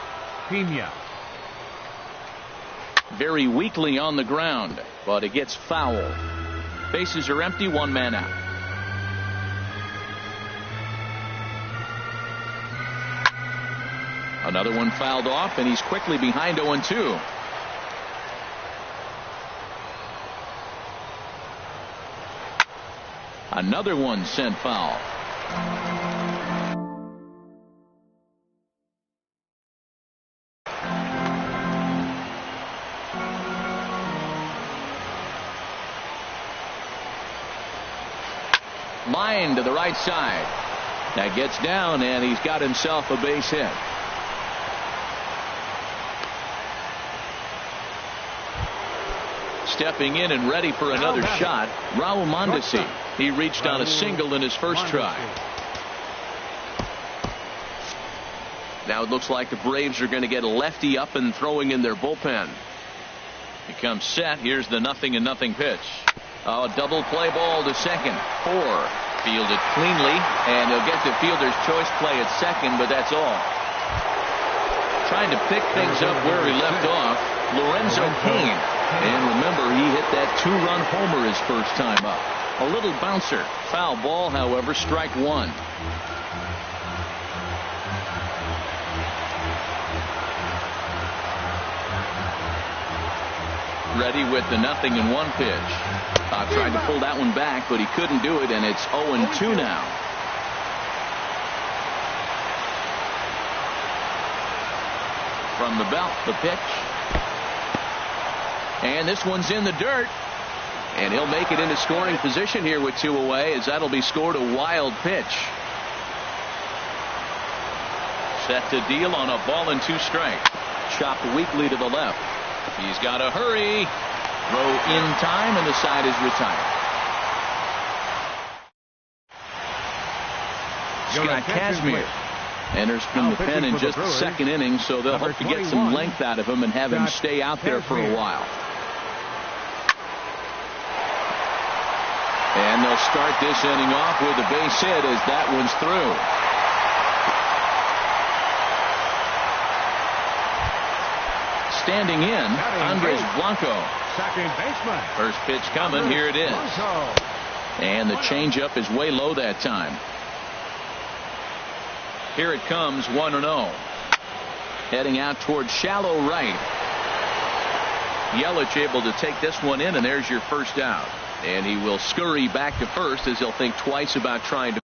Pena. Very weakly on the ground, but it gets foul. Bases are empty, one man out. Another one fouled off, and he's quickly behind 0-2. Another one sent foul. Line to the right side. That gets down, and he's got himself a base hit. Stepping in and ready for another shot, Raul Mondesi. He reached on a single in his first try. Now it looks like the Braves are going to get a lefty up and throwing in their bullpen. He comes set. Here's the 0-0 pitch. A double play ball to second. 4. Fielded cleanly, and he'll get the fielder's choice play at second, but that's all. Trying to pick things up where he left off, Lorenzo Cain. And remember, he hit that 2-run homer his first time up. A little bouncer. Foul ball, however, strike one. Ready with the 0-1 pitch. Tried to pull that one back, but he couldn't do it, and it's 0-2 now. From the belt, the pitch. And this one's in the dirt. And he'll make it into scoring position here with 2 away, as that'll be scored a wild pitch. Set to deal on a ball and 2 strikes. Chopped weakly to the left. He's got to hurry. Throw in time, and the side is retired. Scott Kazmir enters from the pen in just the second inning, so they'll hope to get some length out of him and have him stay out there for a while. And they'll start this inning off with a base hit as that one's through. Standing in, Andres Blanco. Second baseman. First pitch coming. Here it is. And the changeup is way low that time. Here it comes, 1-0. Heading out towards shallow right. Yelich able to take this one in, and there's your first out. And he will scurry back to first as he'll think twice about trying to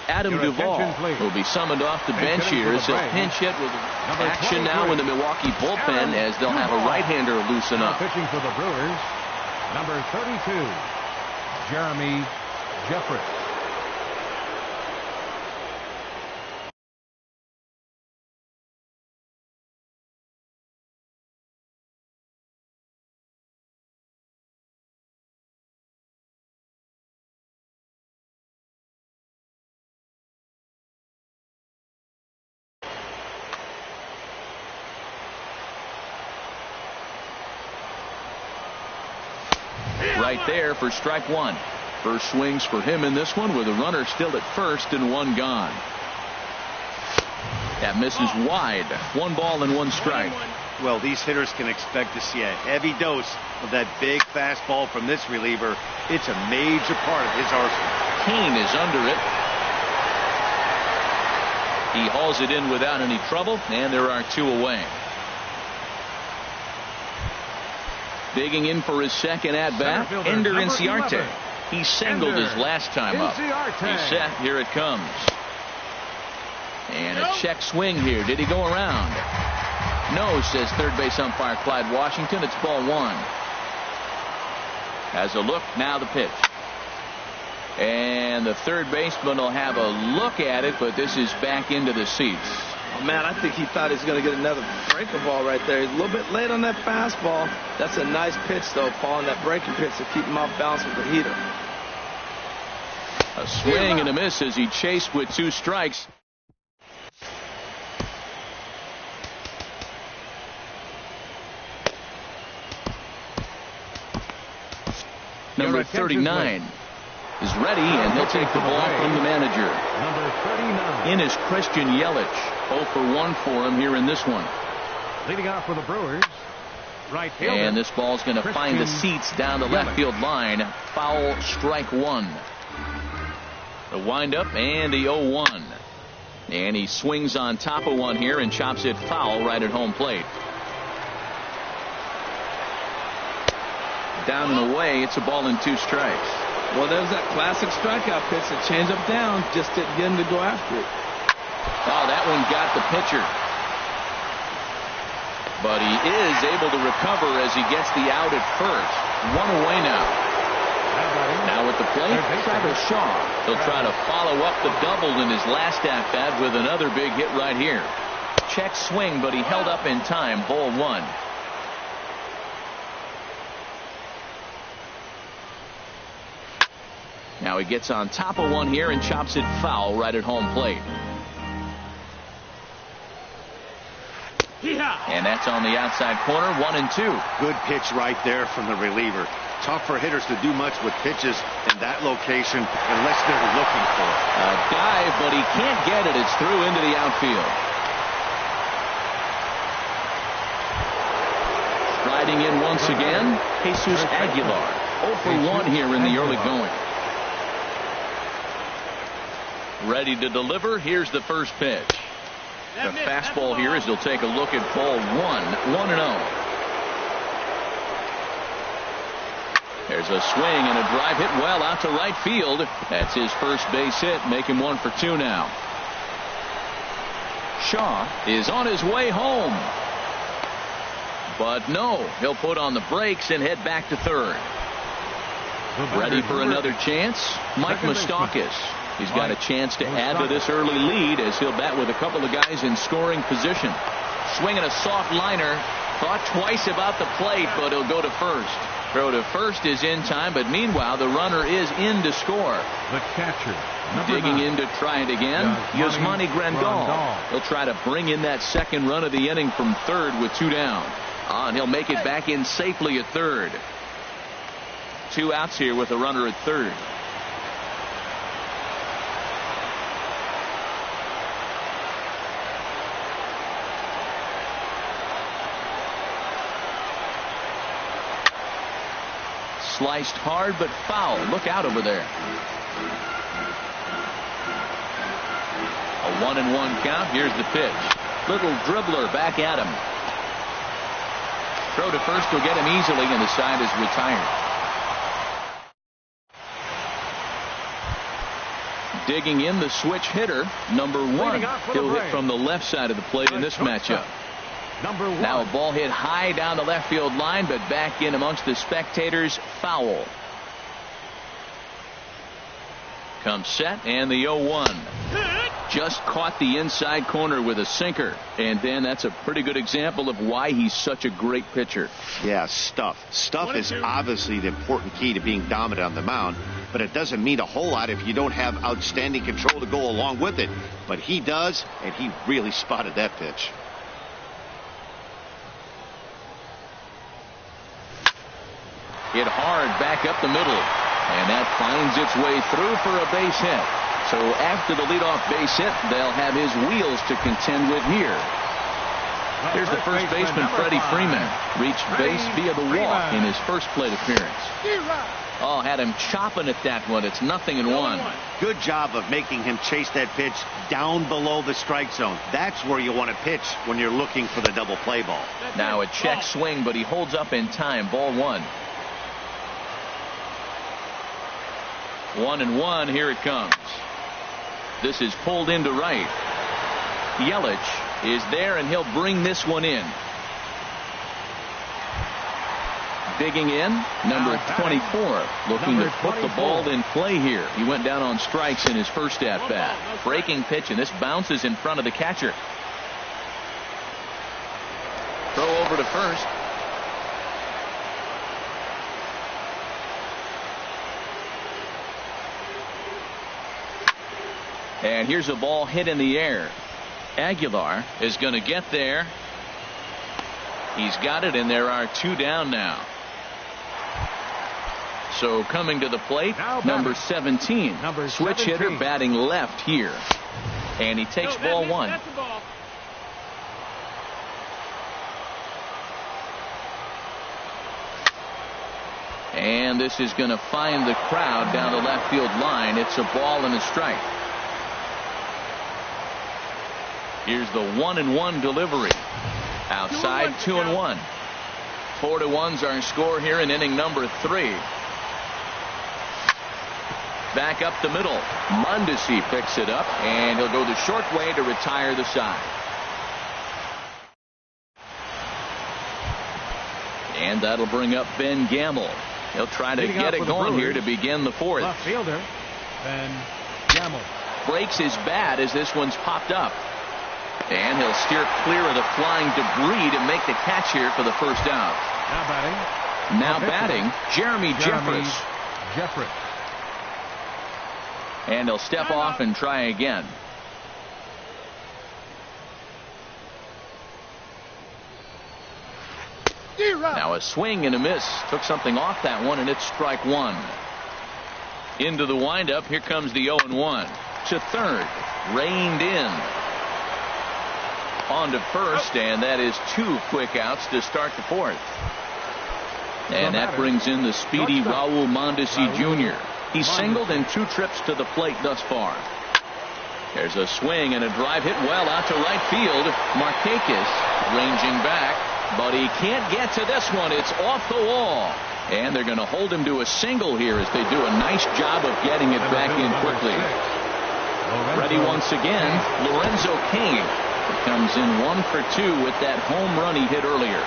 Adam Duvall will be summoned off the bench here as he'll pinch hit with action now in the Milwaukee bullpen as they'll have a right-hander loosen up. Pitching for the Brewers, number 32, Jeremy Jeffress. Right there for strike one. First swings for him in this one with a runner still at first and one gone. That misses wide. 1 ball and 1 strike. Well, these hitters can expect to see a heavy dose of that big fastball from this reliever. It's a major part of his arsenal. Kane is under it. He hauls it in without any trouble, and there are 2 away. Digging in for his second at-bat, Ender Inciarte. He singled his last time up. He's set. Here it comes. And a check swing here. Did he go around? No, says third base umpire Clyde Washington. It's ball 1. Has a look. Now the pitch. And the third baseman will have a look at it, but this is back into the seats. Oh, man, I think he thought he was going to get another breaker ball right there. He's a little bit late on that fastball. That's a nice pitch, though, Paul, on that breaking pitch to keep him off balance with the heater. A swing and a miss as he chased with 2 strikes. Number 39 is ready, and he'll take the ball from the manager. Number 39. In is Christian Yelich. 0 for 1 for him here in this one. Leading off for the Brewers, right fielder. And this ball's going to find the seats down the left field line. Foul, strike 1. The windup and the 0-1. And he swings on top of one here and chops it foul right at home plate. Down and away. It's a ball and 2 strikes. Well, there's that classic strikeout pitch, the change up down, just didn't get him to go after it. Oh, that one got the pitcher. But he is able to recover as he gets the out at first. 1 away now. Now at the plate, Travis Shaw. He'll try to follow up the double in his last at-bat with another big hit right here. Check swing, but he held up in time. Ball 1. Now he gets on top of one here and chops it foul right at home plate. And that's on the outside corner. 1 and 2. Good pitch right there from the reliever. Tough for hitters to do much with pitches in that location unless they're looking for it. A dive, but he can't get it. It's through into the outfield. Striding in once again, Jesus Aguilar. 0 for 1 here in the early going. Ready to deliver. Here's the first pitch. The fastball here as he'll take a look at ball 1. 1-0. There's a swing and a drive hit well out to right field. That's his first base hit. Make him 1 for 2 now. Shaw is on his way home. But no, he'll put on the brakes and head back to third. Ready for another chance? Mike Moustakas. He's got a chance to add to this early lead as he'll bat with a couple of guys in scoring position. Swinging a soft liner. Thought twice about the plate, but he'll go to first. Throw to first is in time, but meanwhile the runner is in to score. The catcher. Digging in to try it again. Yasmani Grandal. He'll try to bring in that second run of the inning from third with 2 down. And he'll make it back in safely at third. 2 outs here with a runner at third. Sliced hard but foul. Look out over there. A 1-1 count. Here's the pitch. Little dribbler back at him. Throw to first will get him easily, and the side is retired. digging in, the switch hitter, number 1. He'll hit from the left side of the plate in this matchup. Number 1. Now a ball hit high down the left field line, but back in amongst the spectators. Foul. Comes set, and the 0-1. Just caught the inside corner with a sinker. And then that's a pretty good example of why he's such a great pitcher. Yeah, stuff. Stuff is obviously the important key to being dominant on the mound, but it doesn't mean a whole lot if you don't have outstanding control to go along with it. But he does, and he really spotted that pitch. Hit hard back up the middle. And that finds its way through for a base hit. So after the leadoff base hit, they'll have his wheels to contend with here. Here's the first baseman, Freddie Freeman. Reached base via the walk in his first plate appearance. Oh, had him chopping at that one. It's 0-1. Good job of making him chase that pitch down below the strike zone. That's where you want to pitch when you're looking for the double play ball. Now a check swing, but he holds up in time. Ball 1. 1-1. Here it comes. This is pulled into right. Yelich is there, and he'll bring this one in. Digging in, number 24, looking to put the ball in play here. He went down on strikes in his first at-bat. Breaking pitch, and this bounces in front of the catcher. Throw over to first. And here's a ball hit in the air. Aguilar is going to get there. He's got it, and there are 2 down now. So coming to the plate, number 17. Switch hitter batting left here. And he takes ball 1. And this is going to find the crowd down the left field line. It's a ball and a strike. Here's the 1-1 delivery. Outside, 2-1. 4-1's our score here in inning number 3. Back up the middle. Mondesi picks it up, and he'll go the short way to retire the side. And that'll bring up Ben Gamble. He'll try to get it going here to begin the 4th. Left fielder, Ben Gamble. Breaks his bat as this one's popped up. And he'll steer clear of the flying debris to make the catch here for the first out. Now batting, Jeremy Jeffress. And he'll step off and try again. Now a swing and a miss. Took something off that one, and it's strike 1. Into the windup. Here comes the 0-1. To third. Reined in. On to first, and that is 2 quick outs to start the 4th. And that brings in the speedy Raul Mondesi Jr. He's singled in 2 trips to the plate thus far. There's a swing and a drive hit well out to right field. Markakis ranging back, but he can't get to this one. It's off the wall. And they're going to hold him to a single here as they do a nice job of getting it back in quickly. Ready once again, Lorenzo Cain. Comes in 1 for 2 with that home run he hit earlier.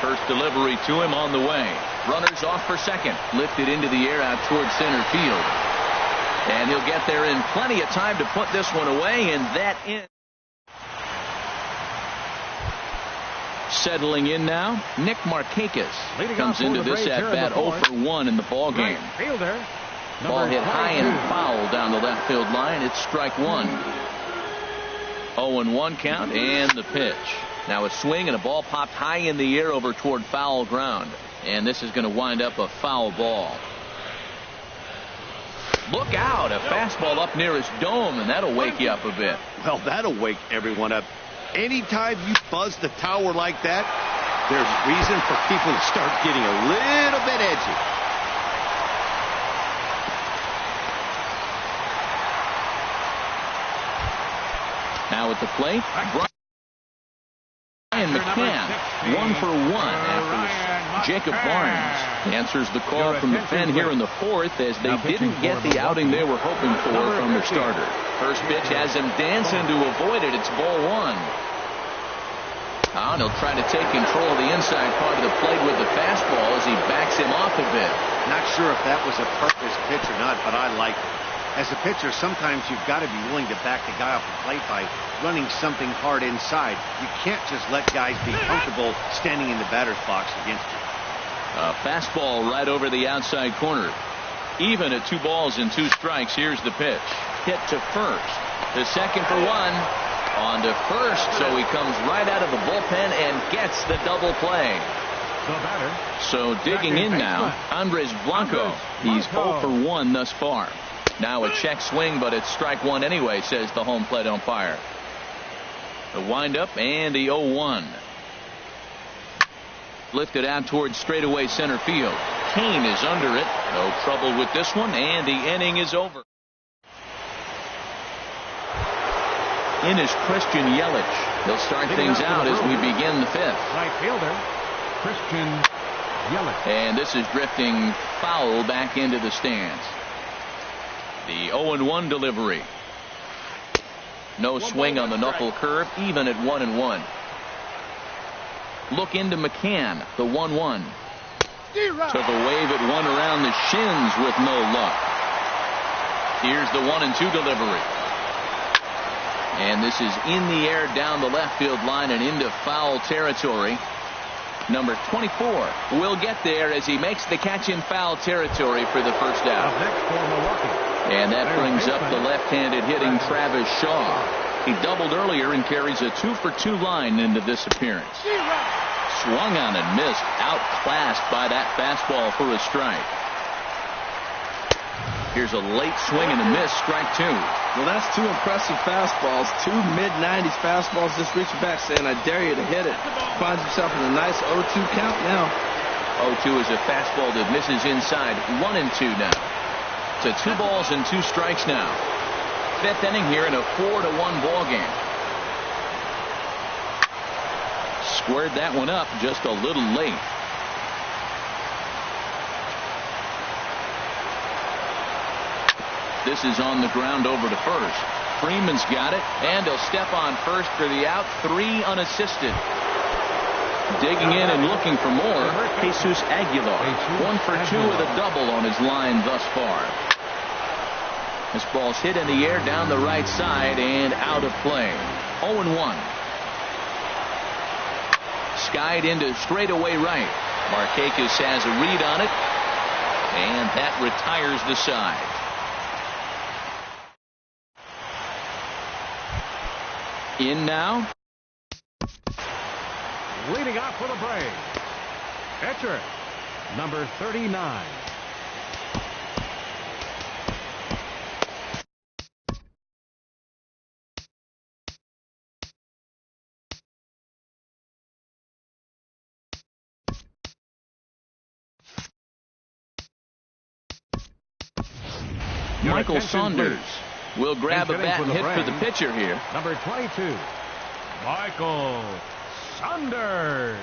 First delivery to him on the way. Runners off for second. Lifted into the air out towards center field. And he'll get there in plenty of time to put this one away, and that in. Settling in now, Nick Markakis comes into this at-bat 0 for 1 in the ball game. Ball hit high and foul down the left field line. It's strike 1. 0-1 count, and the pitch. Now a swing and a ball popped high in the air over toward foul ground. And this is going to wind up a foul ball. Look out, a fastball up near his dome, and that'll wake you up a bit. Well, that'll wake everyone up. Anytime you buzz the tower like that, there's reason for people to start getting a little bit edgy. Now at the plate, Brian Ryan McCann, 1 for 1 after Jacob Barnes answers the call from the pen here in the fourth, as they didn't get the outing they were hoping for from their starter. First pitch has him dancing to avoid it. It's ball 1. And he'll try to take control of the inside part of the plate with the fastball as he backs him off a bit. Not sure if that was a purpose pitch or not, but I like it. As a pitcher, sometimes you've got to be willing to back the guy off the plate by running something hard inside. You can't just let guys be comfortable standing in the batter's box against you. A fastball right over the outside corner. Even at 2 balls and 2 strikes. Here's the pitch. Hit to first. The second for 1. On to first, so he comes right out of the bullpen and gets the double play. So digging in now, Andres Blanco. He's 0 for 1 thus far. Now a check swing, but it's strike 1 anyway, says the home plate umpire. The windup and the 0-1. Lifted out towards straightaway center field. Kane is under it. No trouble with this one, and the inning is over. In is Christian Yelich. He'll start things out as we begin the 5th. Right fielder, Christian Yelich. And this is drifting foul back into the stands. The 0-1 delivery. No swing on the knuckle curve, even at 1-1. Look into McCann, the 1-1. Took a wave at 1 around the shins with no luck. Here's the 1-2 delivery. And this is in the air down the left field line and into foul territory. Number 24 will get there as he makes the catch in foul territory for the first out. And that brings up the left-handed hitting Travis Shaw. He doubled earlier and carries a 2-for-2 line into this appearance. Swung on and missed, outclassed by that fastball for a strike. Here's a late swing and a miss, strike 2. Well, that's 2 impressive fastballs. 2 mid-90s fastballs just reaching back saying, I dare you to hit it. Finds himself in a nice 0-2 count now. 0-2 is a fastball that misses inside. 1-2 now. To 2 balls and 2 strikes now. 5th inning here in a 4-1 ball game. Squared that one up just a little late. This is on the ground over to first. Freeman's got it, and he'll step on first for the out. 3 unassisted. Digging in and looking for more, Jesus Aguilar. 1 for 2 with a double on his line thus far. This ball's hit in the air down the right side and out of play. 0-1. Skied into straightaway right. Markakis has a read on it, and that retires the side. In now. Leading off for the Braves, pitcher, number 39. Michael Saunders will grab a bat and hit for the pitcher here. Number 22, Michael Saunders.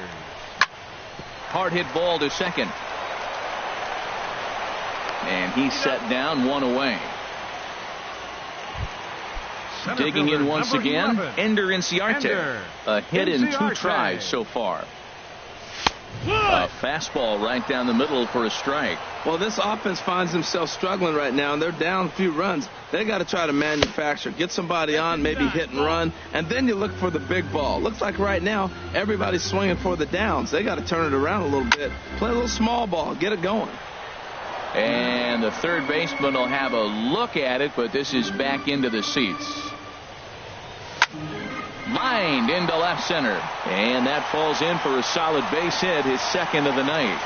Hard hit ball to second. And he's set down, 1 away. Digging in once again, Ender Inciarte. A hit in 2 tries so far. A fastball right down the middle for a strike. Well, this offense finds themselves struggling right now, and they're down a few runs. They got to try to manufacture, get somebody on, maybe hit and run, and then you look for the big ball. Looks like right now everybody's swinging for the downs. They got to turn it around a little bit, play a little small ball, get it going. And the third baseman will have a look at it, but this is back into the seats. Lined into left center, and that falls in for a solid base hit, his second of the night.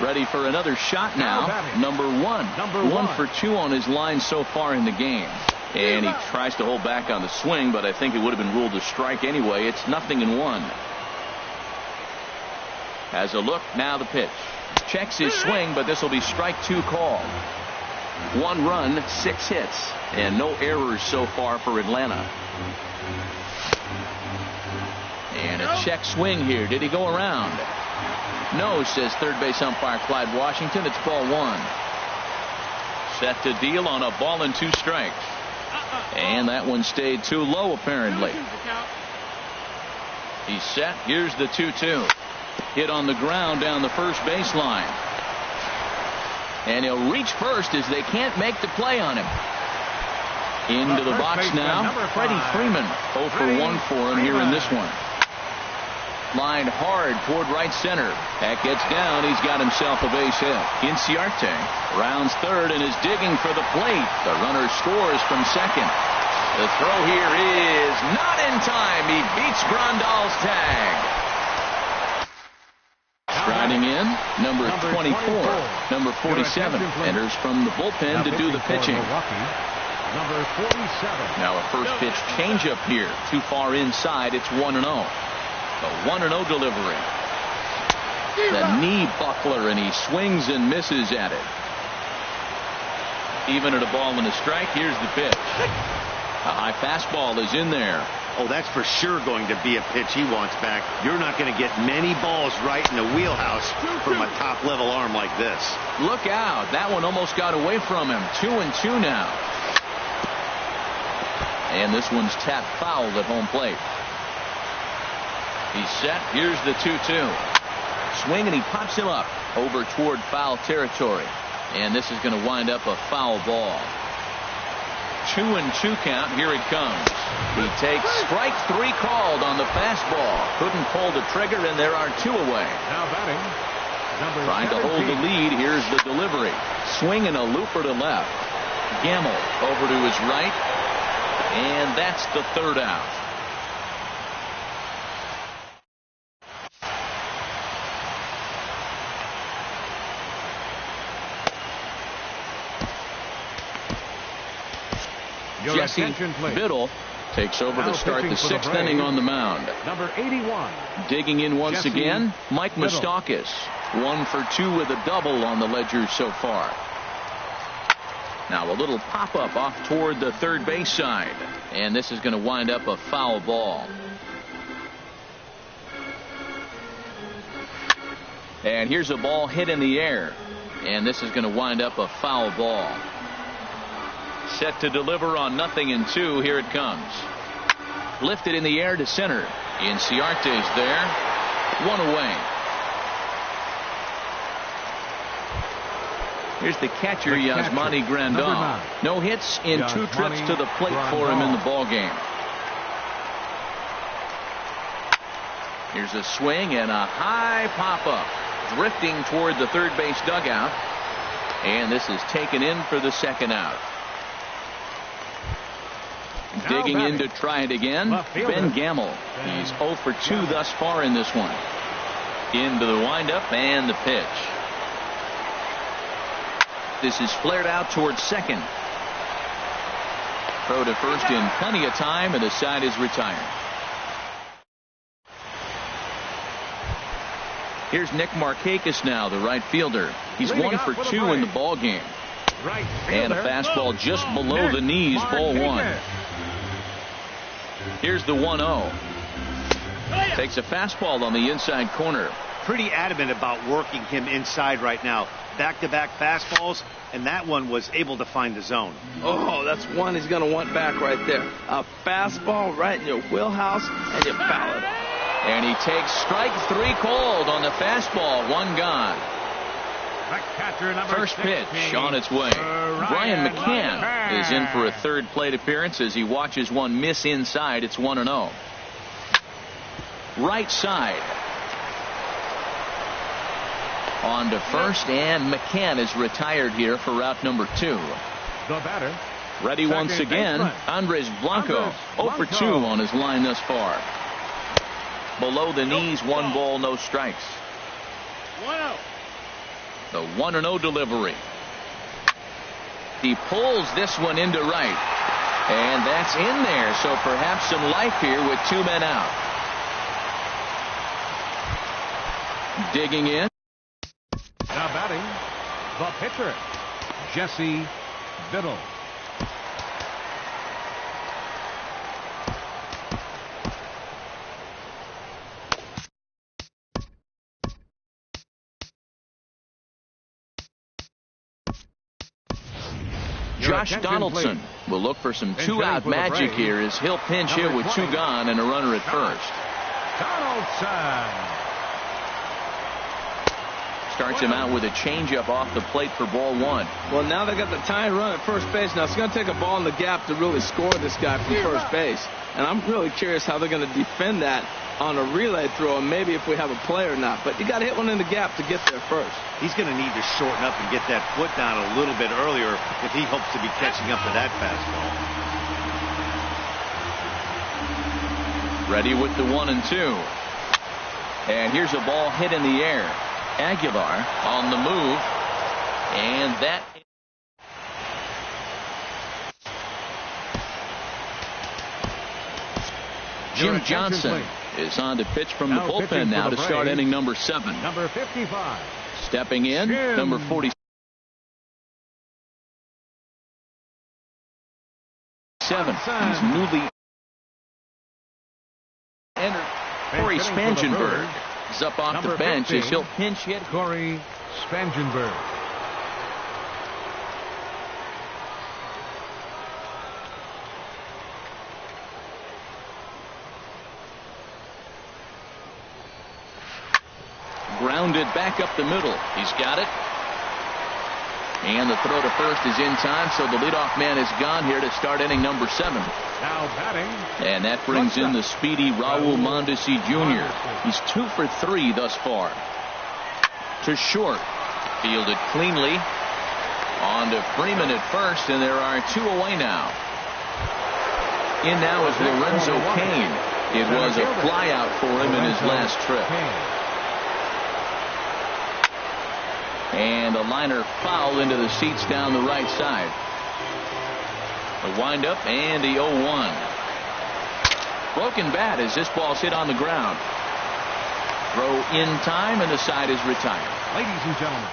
Ready for another shot now. Number 1. 1 for 2 on his line so far in the game. And he tries to hold back on the swing, but I think it would have been ruled a strike anyway. It's 0-1. Has a look, now the pitch. Checks his swing, but this will be strike 2 called. 1 run, 6 hits, and no errors so far for Atlanta. And a check swing here. Did he go around? No, says third base umpire Clyde Washington. It's ball 1. Set to deal on a ball and 2 strikes. And that one stayed too low, apparently. He's set. Here's the 2-2. Hit on the ground down the first baseline. And he'll reach first as they can't make the play on him. Into the box now. Freddie Freeman. 0 for 1 for him here in this one. Lined hard toward right center. That gets down. He's got himself a base hit. Inciarte rounds third and is digging for the plate. The runner scores from second. The throw here is not in time. He beats Grandal's tag. Striding in, number 24. Number 47 enters from the bullpen to do the pitching. Number 47. Now a first pitch changeup here. Too far inside. It's 1-0. The 1-0 delivery. The knee buckler, and he swings and misses at it. Even at a ball and a strike, here's the pitch. A high fastball is in there. Oh, that's for sure going to be a pitch he wants back. You're not going to get many balls right in the wheelhouse from a top-level arm like this. Look out. That one almost got away from him. 2-2 now. And this one's tapped foul at home plate. He's set. Here's the 2-2. Swing, and he pops him up over toward foul territory. And this is going to wind up a foul ball. 2-2 count. Here it comes. He takes strike 3 called on the fastball. Couldn't pull the trigger, and there are 2 away. Now batting, number trying 17. to hold the lead. Here's the delivery. Swinging a looper to left. Gamble over to his right. And that's the 3rd out. Jesse Biddle takes over to start the 6th inning on the mound. Number 81. Digging in once again, Mike Moustakas. 1 for 2 with a double on the ledger so far. Now a little pop-up off toward the third base side. And this is going to wind up a foul ball. And here's a ball hit in the air. And this is going to wind up a foul ball. Set to deliver on 0-2. Here it comes. Lifted in the air to center. Inciarte's there. 1 away. Here's the catcher, Yasmani Grandal. No hits in 2 trips to the plate for him in the ball game. Here's a swing and a high pop-up. Drifting toward the third base dugout. And this is taken in for the 2nd out. Digging in to try it again, Ben Gamble. He's 0 for 2 thus far in this one. Into the windup and the pitch. This is flared out towards second. Throw to first in plenty of time, and the side is retired. Here's Nick Markakis now, the right fielder. He's 1 for 2 in the ball game. And a fastball just below the knees, ball 1. Here's the 1-0. Takes a fastball on the inside corner. Pretty adamant about working him inside right now. Back-to-back fastballs, and that one was able to find the zone. Oh, that's one he's going to want back right there. A fastball right in your wheelhouse, and you foul it. And he takes strike 3 called on the fastball. 1 gone. First pitch on its way. Brian McCann is in for a 3rd plate appearance as he watches one miss inside. It's 1-0. Right side. On to first, and McCann is retired here for route number 2. The batter. Ready once again, Andres Blanco. 0 for 2 on his line thus far. Below the knees, 1 ball, no strikes. 1-0. The 1-0 delivery. He pulls this one into right. And that's in there, so perhaps some life here with 2 men out. Digging in. Now batting, the pitcher, Jesse Biddle. Josh Donaldson will look for some two-out magic here as he'll pinch hit with 2 gone and a runner at first. Donaldson starts him out with a changeup off the plate for ball 1. Well, now they got the tying run at first base. Now it's going to take a ball in the gap to really score this guy from first base. And I'm really curious how they're going to defend that on a relay throw, and maybe if we have a play or not. But you got to hit one in the gap to get there first. He's going to need to shorten up and get that foot down a little bit earlier if he hopes to be catching up to that fastball. Ready with the 1-2. And here's a ball hit in the air. Aguilar on the move, and that Jim Johnson is on to pitch from the bullpen now to start inning number 7. Number 55. Stepping in, number 47. He's newly entered. Corey Spangenberg is up off the bench as he'll pinch hit. Corey Spangenberg. Grounded back up the middle. He's got it. And the throw to first is in time, so the leadoff man is gone here to start inning number 7. Now batting. And that brings in the speedy Raul Mondesi Jr. He's 2 for 3 thus far. To short. Fielded cleanly. On to Freeman at first, and there are 2 away now. In now is Lorenzo Cain. It was a flyout for him in his last trip. And a liner foul into the seats down the right side. The windup and the 0-1. Broken bat as this ball's hit on the ground. Throw in time, and the side is retired. Ladies and gentlemen.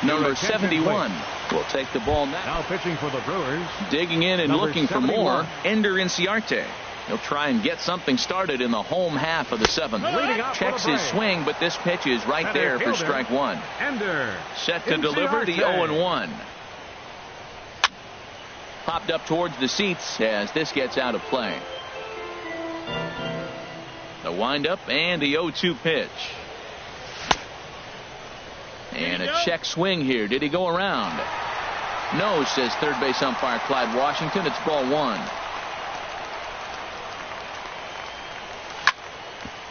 Number 71 will take the ball now. Now pitching for the Brewers. Digging in and looking for more. Ender Inciarte. He'll try and get something started in the home half of the 7th. Checks his swing, but this pitch is right there for strike 1. Ender. Set to deliver the 0-1. Popped up towards the seats as this gets out of play. The windup and the 0-2 pitch. And a check swing here. Did he go around? No, says third base umpire Clyde Washington. It's ball 1.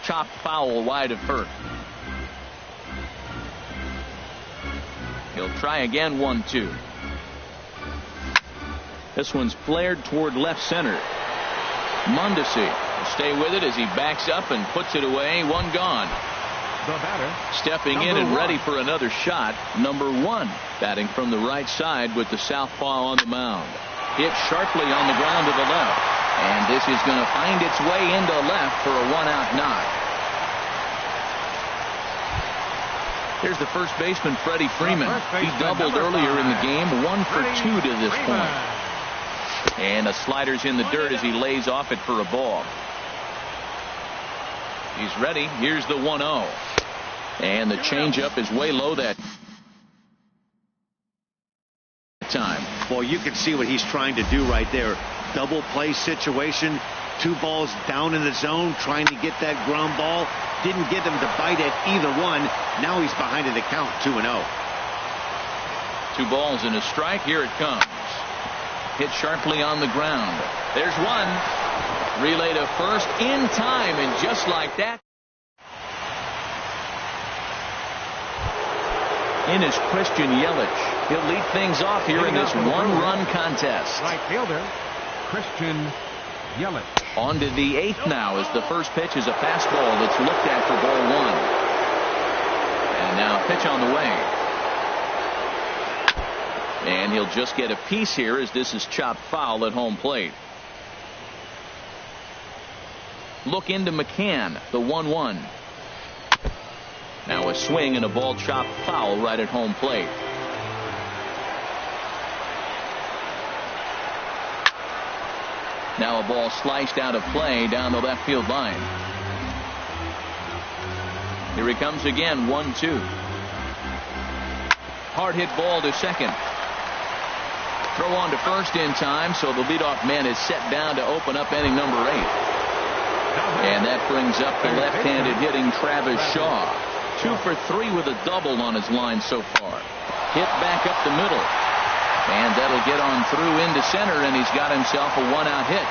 Chopped foul wide of first. He'll try again. 1-2. This one's flared toward left center. Mondesi will stay with it as he backs up and puts it away. 1 gone. The batter. Stepping in and ready for another shot. Number 1 batting from the right side with the southpaw on the mound. Hit sharply on the ground to the left. And this is going to find its way into left for a 1-out knock. Here's the first baseman, Freddie Freeman. He doubled earlier in the game. 1 for 2 to this point. And the slider's in the dirt as he lays off it for a ball. He's ready. Here's the 1-0. And the changeup is way low that time. Well, you can see what he's trying to do right there. Double play situation. 2 balls down in the zone, trying to get that ground ball. Didn't get him to bite at either one. Now he's behind in the count, 2-0. 2 balls and a strike. Here it comes. Hit sharply on the ground. There's one. Relay to first in time, and just like that. In is Christian Yelich. He'll lead things off here in this 1-run contest. Right fielder, Christian Yelich. On to the 8th now as the first pitch is a fastball that's looked at for ball 1. And now pitch on the way. And he'll just get a piece here as this is chopped foul at home plate. Look into McCann, the 1-1. Now a swing and a ball chopped foul right at home plate. Now a ball sliced out of play down the left field line. Here he comes again, 1-2. Hard hit ball to second. Throw on to first in time, so the leadoff man is set down to open up inning number 8. And that brings up the left-handed hitting Travis Shaw. 2 for 3 with a double on his line so far. Hit back up the middle. And that'll get on through into center, and he's got himself a 1-out hit.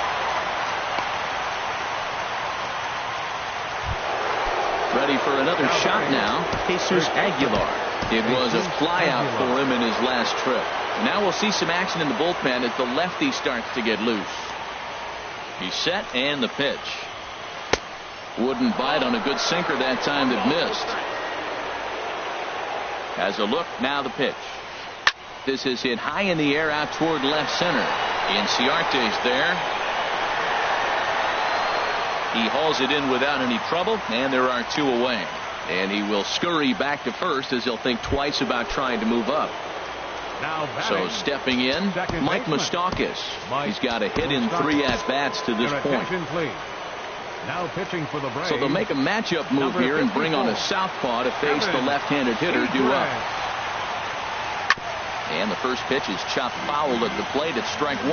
Ready for another shot now, Jesus Aguilar. It was a flyout for him in his last trip. Now we'll see some action in the bullpen as the lefty starts to get loose. He's set, and the pitch. Wouldn't bite on a good sinker that time that missed. As a look, now the pitch. This is hit high in the air out toward left center. Inciarte's there. He hauls it in without any trouble, and there are 2 away. And he will scurry back to first as he'll think twice about trying to move up. So stepping in, Mike Moustakas. He's got a hit in 3 at-bats to this point. Now pitching for the Braves. So they'll make a matchup move here and bring on a southpaw to face the left-handed hitter due up. And the first pitch is chopped foul at the plate at strike 1.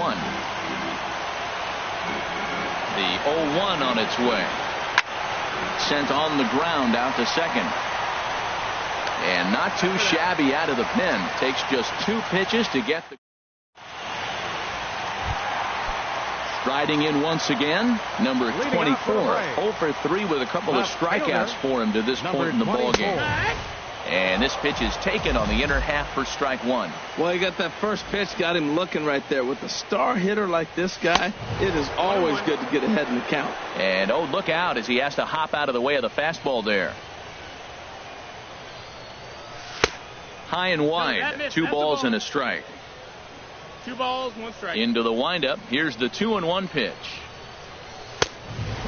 The 0-1 on its way. Sent on the ground out to second. And not too shabby out of the pen. Takes just 2 pitches to get the. Striding in once again, number 24. 0 for 3 with a couple of strikeouts for him to this point in the ballgame. And this pitch is taken on the inner half for strike 1. Well, he got that first pitch, got him looking right there. With a star hitter like this guy, it is always good to get ahead in the count. And oh, look out as he has to hop out of the way of the fastball there. High and wide, 2 balls and a strike. 2 balls, 1 strike. Into the windup. Here's the 2-1 pitch.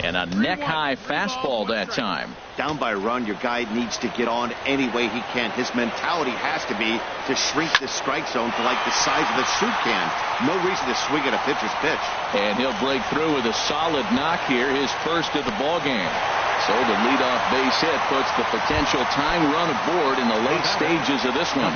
And a neck-high fastball that time. Down by a run, your guy needs to get on any way he can. His mentality has to be to shrink the strike zone to like the size of a soup can. No reason to swing at a pitcher's pitch. And he'll break through with a solid knock here, his first of the ballgame. So the leadoff base hit puts the potential tying run aboard in the late stages of this one.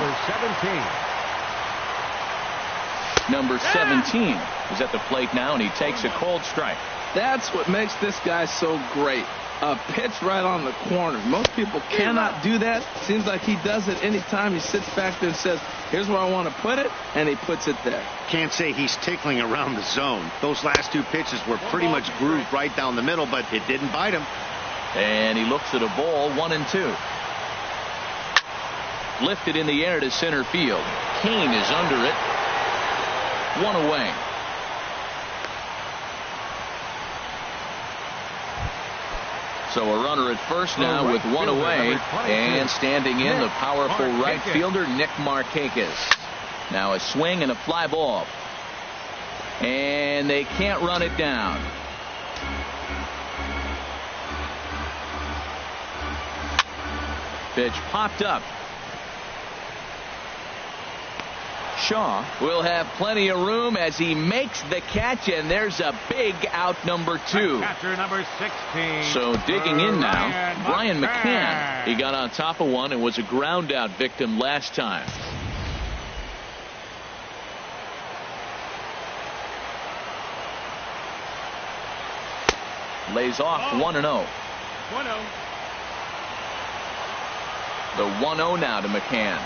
Number 17 is at the plate now, and he takes a cold strike. That's what makes this guy so great. A pitch right on the corner. Most people cannot do that. Seems like he does it anytime he sits back there and says, here's where I want to put it, and he puts it there. Can't say he's tickling around the zone. Those last 2 pitches were pretty much grooved right down the middle, but it didn't bite him. And he looks at a ball, 1-2. Lifted in the air to center field. Kane is under it. 1 away. So a runner at first now with 1 away, and standing in the powerful right fielder Nick Markakis. Now a swing and a fly ball, and they can't run it down. Pitch popped up. Shaw will have plenty of room as he makes the catch, and there's a big out, number 2. Catcher number 16. So digging in now, Brian McCann. He got on top of one and was a ground out victim last time. Lays off 1-0. 1-0. The 1-0 now to McCann.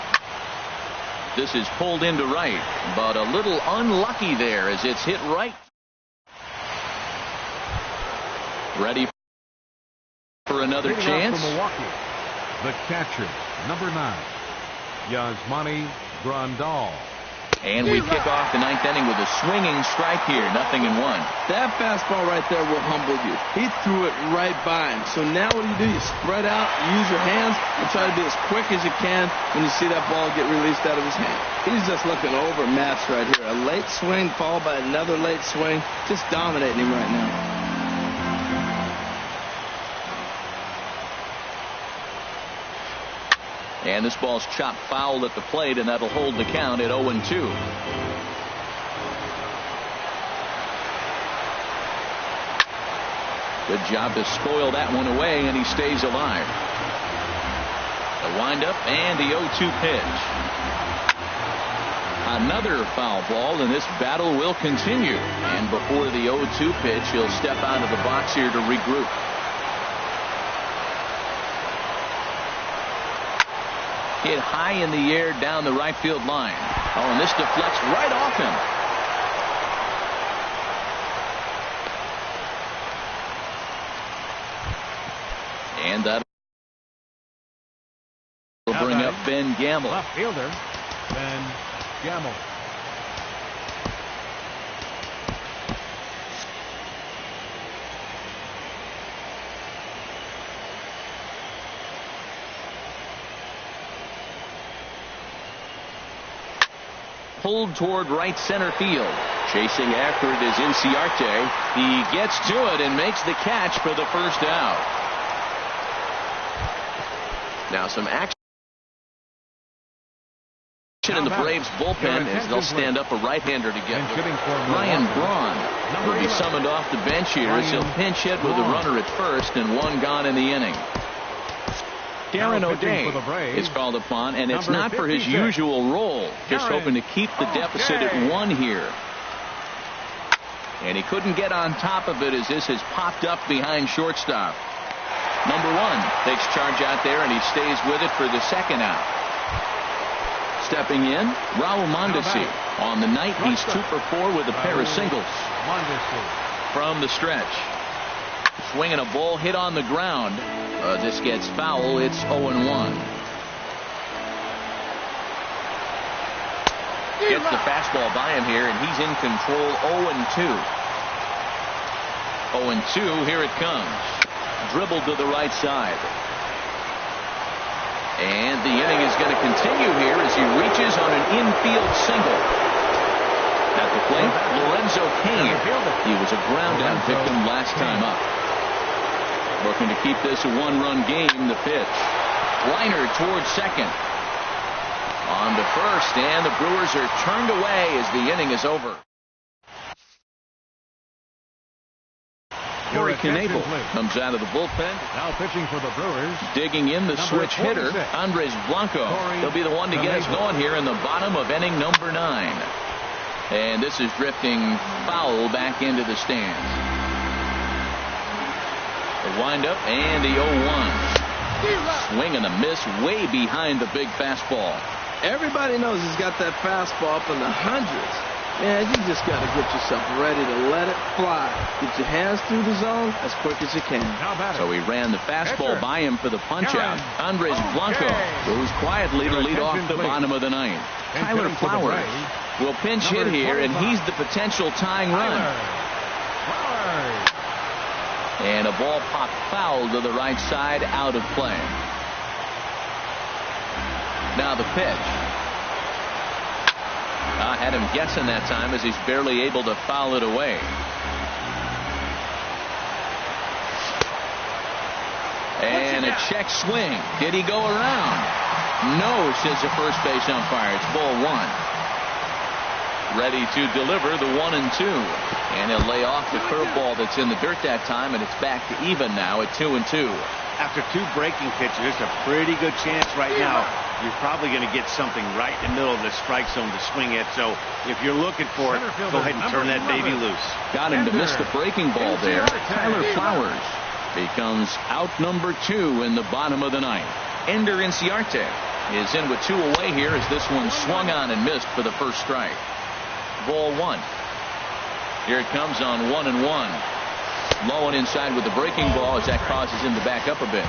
This is pulled into right, but a little unlucky there as it's hit right. Ready for another chance. From Milwaukee, the catcher, number 9, Yasmani Grandal. And we kick off the 9th inning with a swinging strike here, 0-1. That fastball right there will humble you. He threw it right by him. So now what do? You spread out, use your hands, and try to be as quick as you can when you see that ball get released out of his hand. He's just looking overmatched right here. A late swing followed by another late swing. Just dominating him right now. And this ball's chopped foul at the plate, and that'll hold the count at 0-2. Good job to spoil that one away, and he stays alive. The windup and the 0-2 pitch. Another foul ball, and this battle will continue. And before the 0-2 pitch, he'll step out of the box here to regroup. Hit high in the air down the right field line. Oh, and this deflects right off him. And that'll bring up Ben Gamble. Left fielder, Ben Gamble. Pulled toward right center field. Chasing after it is Inciarte. He gets to it and makes the catch for the first out. Now some action in the Braves bullpen as they'll stand up a right-hander to get Ryan Braun will be summoned off the bench here as he'll pinch hit with a runner at first and one gone in the inning. Darren O'Day is called upon, and it's not for his usual role, just hoping to keep the deficit at 1 here. And he couldn't get on top of it as this has popped up behind shortstop. Number 1 takes charge out there, and he stays with it for the second out. Stepping in, Raul Mondesi. On the night, he's 2 for 4 with a pair of singles. From the stretch. Swinging a ball hit on the ground. This gets foul. It's 0-1. Gets the fastball by him here, and he's in control. 0-2. 0-2. Here it comes. Dribbled to the right side. And the inning is going to continue here as he reaches on an infield single. At the plate, Lorenzo Cain. He was a ground-out victim last time up. Looking to keep this a 1-run game. The pitch. Liner towards second. On to first, and the Brewers are turned away as the inning is over. Corey Knebel comes out of the bullpen. Now pitching for the Brewers. Digging in the switch hitter, Andres Blanco. He'll be the one to get us going here in the bottom of inning number 9. And this is drifting foul back into the stands. The windup and the 0-1. Swing and a miss way behind the big fastball. Everybody knows he's got that fastball up in the hundreds. Man, you just got to get yourself ready to let it fly. Get your hands through the zone as quick as you can. So he ran the fastball by him for the punch-out. Andres Blanco goes quietly to lead off the bottom of the 9th. Tyler Flowers will pinch hit here, and he's the potential tying run. And a ball popped foul to the right side, out of play. Now the pitch. I had him guessing that time as he's barely able to foul it away. And a check swing. Did he go around? No, says the first base umpire. It's ball 1. Ready to deliver the 1-2. And he'll lay off the curveball that's in the dirt that time, and it's back to even now at 2-2. After 2 breaking pitches, there's a pretty good chance right now you're probably going to get something right in the middle of the strike zone to swing at. So if you're looking for it, go ahead and turn that baby loose. Got him to miss the breaking ball there. Tyler Flowers becomes out number 2 in the bottom of the 9th. Ender Inciarte is in with 2 away here as this one swung on and missed for the first strike. Ball 1. Here it comes on 1-1. Low and inside with the breaking ball as that causes him to back up a bit.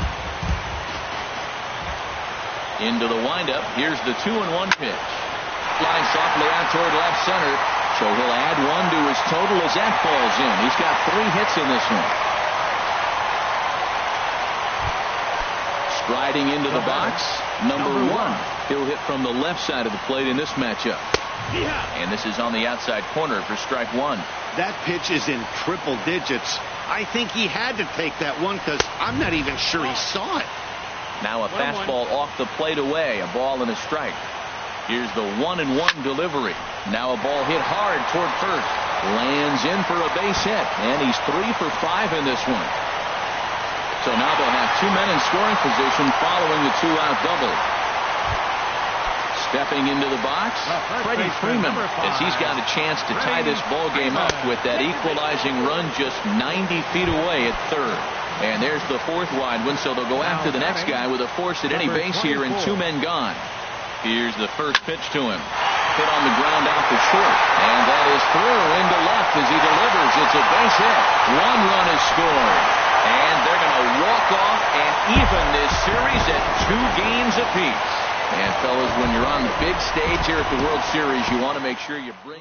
Into the windup. Here's the 2-1 pitch. Flying softly out toward left center. So he'll add 1 to his total as that falls in. He's got 3 hits in this one. Striding into the box, number 1. He'll hit from the left side of the plate in this matchup. And this is on the outside corner for strike 1. That pitch is in triple digits. I think he had to take that one because I'm not even sure he saw it. Now a fastball off the plate away. A ball and a strike. Here's the 1-1 delivery. Now a ball hit hard toward first. Lands in for a base hit. And he's 3 for 5 in this one. So now they'll have 2 men in scoring position following the 2-out double. Stepping into the box, Freddie Freeman, as he's got a chance to tie this ball game up with that equalizing run just 90 feet away at third. And there's the 4th wide one, so they'll go after the next guy with a force at any base here and 2 men gone. Here's the first pitch to him. Hit on the ground out to short. And that is through into left as he delivers. It's a base hit. 1 run is scored. And they're going to walk off and even this series at 2 games apiece. And fellas, when you're on the big stage here at the World Series, you want to make sure you bring